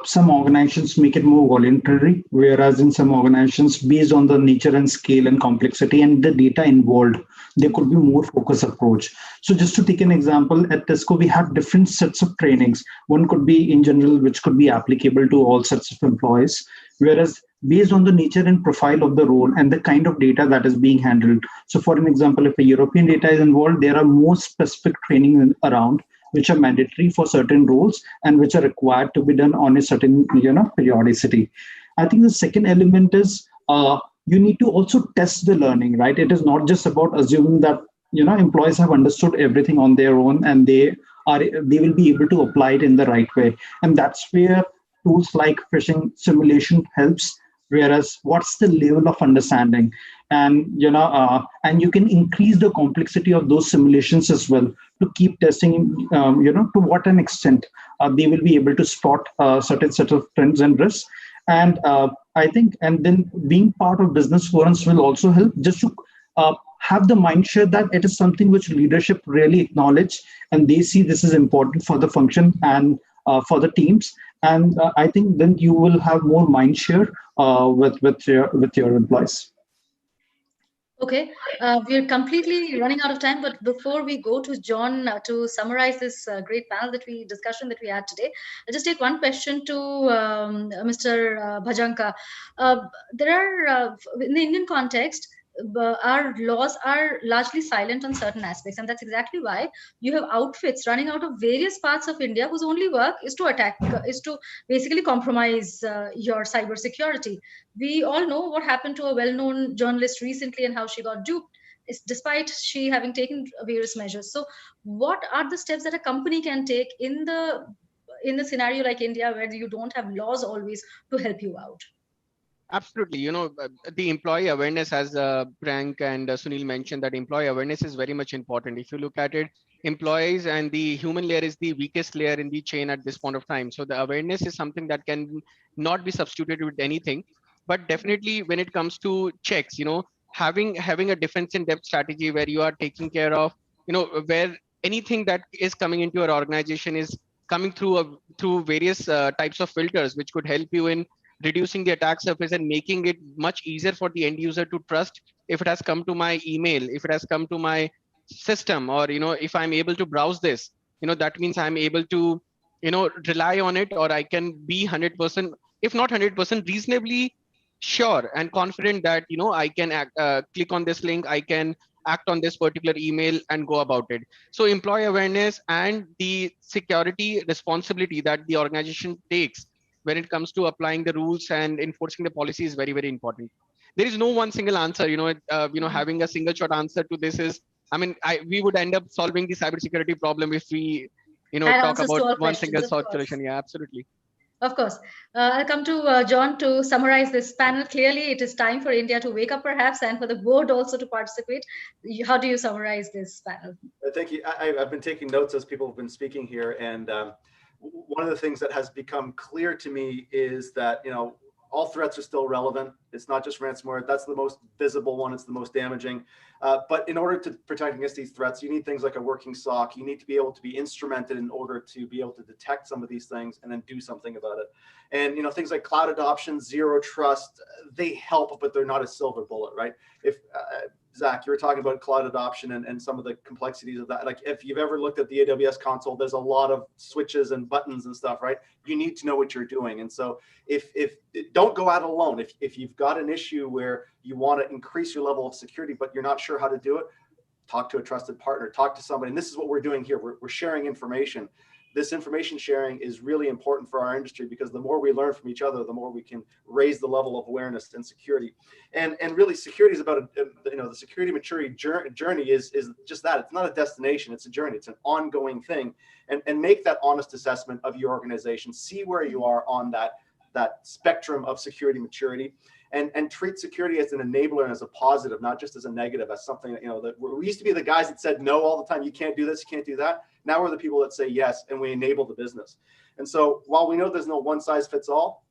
Some organizations make it more voluntary, whereas in some organizations, based on the nature and scale and complexity and the data involved, there could be more focused approach. So just to take an example, at Tesco, we have different sets of trainings. One could be in general, which could be applicable to all sets of employees, whereas based on the nature and profile of the role and the kind of data that is being handled. So for an example, if a European data is involved, there are more specific training around which are mandatory for certain roles and which are required to be done on a certain periodicity. I think the second element is you need to also test the learning, right? It is not just about assuming that employees have understood everything on their own and they will be able to apply it in the right way. And that's where tools like phishing simulation helps. Whereas what's the level of understanding, and and you can increase the complexity of those simulations as well to keep testing to what an extent they will be able to spot certain set of trends and risks. And I think, and then being part of business forums will also help, just to have the mind share that it is something which leadership really acknowledge, and they see this is important for the function and for the teams. And I think then you will have more mind share with your employees. Okay, we're completely running out of time, but before we go to John to summarize this great panel discussion that we had today, I'll just take one question to Mr. Bhajanka. There are, in the Indian context, our laws are largely silent on certain aspects, and that's exactly why you have outfits running out of various parts of India whose only work is to attack, is to basically compromise your cybersecurity. We all know what happened to a well-known journalist recently and how she got duped, despite she having taken various measures. So, what are the steps that a company can take in the scenario like India, where you don't have laws always to help you out? Absolutely. The employee awareness, as Prank and Sunil mentioned, that employee awareness is very much important. If you look at it, employees and the human layer is the weakest layer in the chain at this point of time. So the awareness is something that can not be substituted with anything. But definitely when it comes to checks, having a defense in depth strategy where you are taking care of, where anything that is coming into your organization is coming through various types of filters, which could help you in reducing the attack surface and making it much easier for the end user to trust if it has come to my email, if it has come to my system, or if I'm able to browse this, that means I'm able to rely on it, or I can be 100%, if not 100%, reasonably sure and confident that I can click on this link, I can act on this particular email and go about it. So employee awareness and the security responsibility that the organization takes when it comes to applying the rules and enforcing the policy is very, very important. There is no one single answer. Having a single shot answer to this is, we would end up solving the cybersecurity problem if we, talk about one single solution. Yeah, absolutely. Of course. I'll come to John to summarize this panel. Clearly, it is time for India to wake up, perhaps, and for the board also to participate. How do you summarize this panel? Thank you. I've been taking notes as people have been speaking here, and one of the things that has become clear to me is that, all threats are still relevant. It's not just ransomware. That's the most visible one. It's the most damaging. But in order to protect against these threats, you need things like a working SOC. You need to be able to be instrumented in order to be able to detect some of these things and then do something about it. And, things like cloud adoption, zero trust, they help, but they're not a silver bullet, right? If Zach, you were talking about cloud adoption and some of the complexities of that. Like if you've ever looked at the AWS console, there's a lot of switches and buttons and stuff, right? You need to know what you're doing. And so if don't go out alone. If you've got an issue where you want to increase your level of security, but you're not sure how to do it, talk to a trusted partner, talk to somebody. And this is what we're doing here. We're sharing information. This information sharing is really important for our industry, because the more we learn from each other, the more we can raise the level of awareness and security. And really, security is about the security maturity journey is just that. It's not a destination; it's a journey. It's an ongoing thing. And make that honest assessment of your organization. See where you are on that spectrum of security maturity. And treat security as an enabler and as a positive, not just as a negative, as something that, that we used to be the guys that said no all the time. You can't do this, you can't do that. Now we're the people that say yes, and we enable the business. And so while we know there's no one size fits all,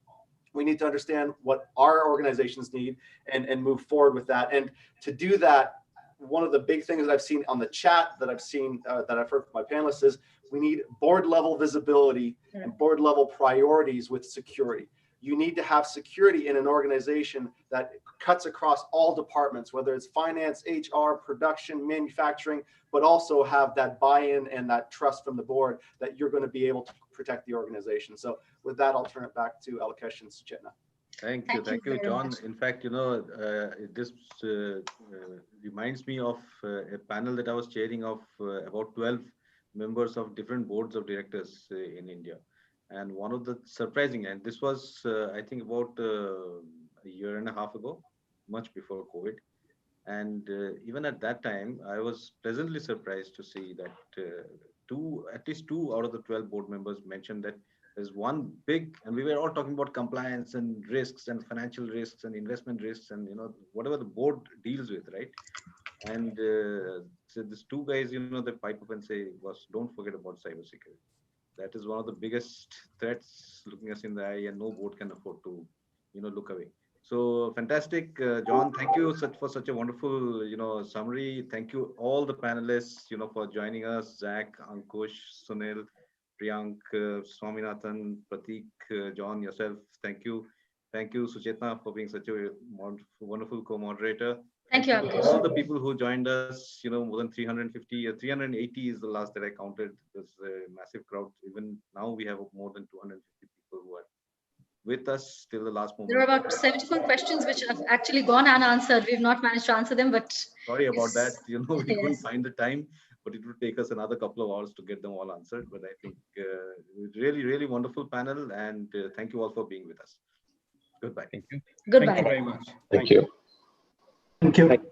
We need to understand what our organizations need and move forward with that. And to do that, one of the big things that I've seen on the chat that I've seen, that I've heard from my panelists is we need board level visibility and board level priorities with security. You need to have security in an organization that cuts across all departments, whether it's finance, HR, production, manufacturing, but also have that buy-in and that trust from the board that you're going to be able to protect the organization. So with that, I'll turn it back to Alikesh and Suchetna. Thank you, John. In fact, this reminds me of a panel that I was chairing of about 12 members of different boards of directors in India. And one of the surprising, and this was, I think, about a year and a half ago, much before COVID. And even at that time, I was pleasantly surprised to see that at least two out of the 12 board members mentioned that there's one big, and we were all talking about compliance and risks and financial risks and investment risks and whatever the board deals with, right? And so these two guys, they pipe up and say, don't forget about cybersecurity. That is one of the biggest threats looking us in the eye, and no board can afford to, look away. So fantastic, John. Thank you for such a wonderful, summary. Thank you all the panelists, for joining us. Zach, Ankush, Sunil, Priyank, Swaminathan, Prateek, John, yourself. Thank you. Thank you, Suchetna, for being such a wonderful co-moderator. Thank you, Ankush. All the people who joined us, more than 350, 380 is the last that I counted. There's a massive crowd. Even now we have more than 250 people who are with us till the last moment. There are about 74 questions which have actually gone unanswered. We've not managed to answer them, but sorry about that. We couldn't find the time, but it would take us another couple of hours to get them all answered. But I think really wonderful panel, and thank you all for being with us. Goodbye. Thank you. Goodbye. Thank you very much. Thank you. Thank you.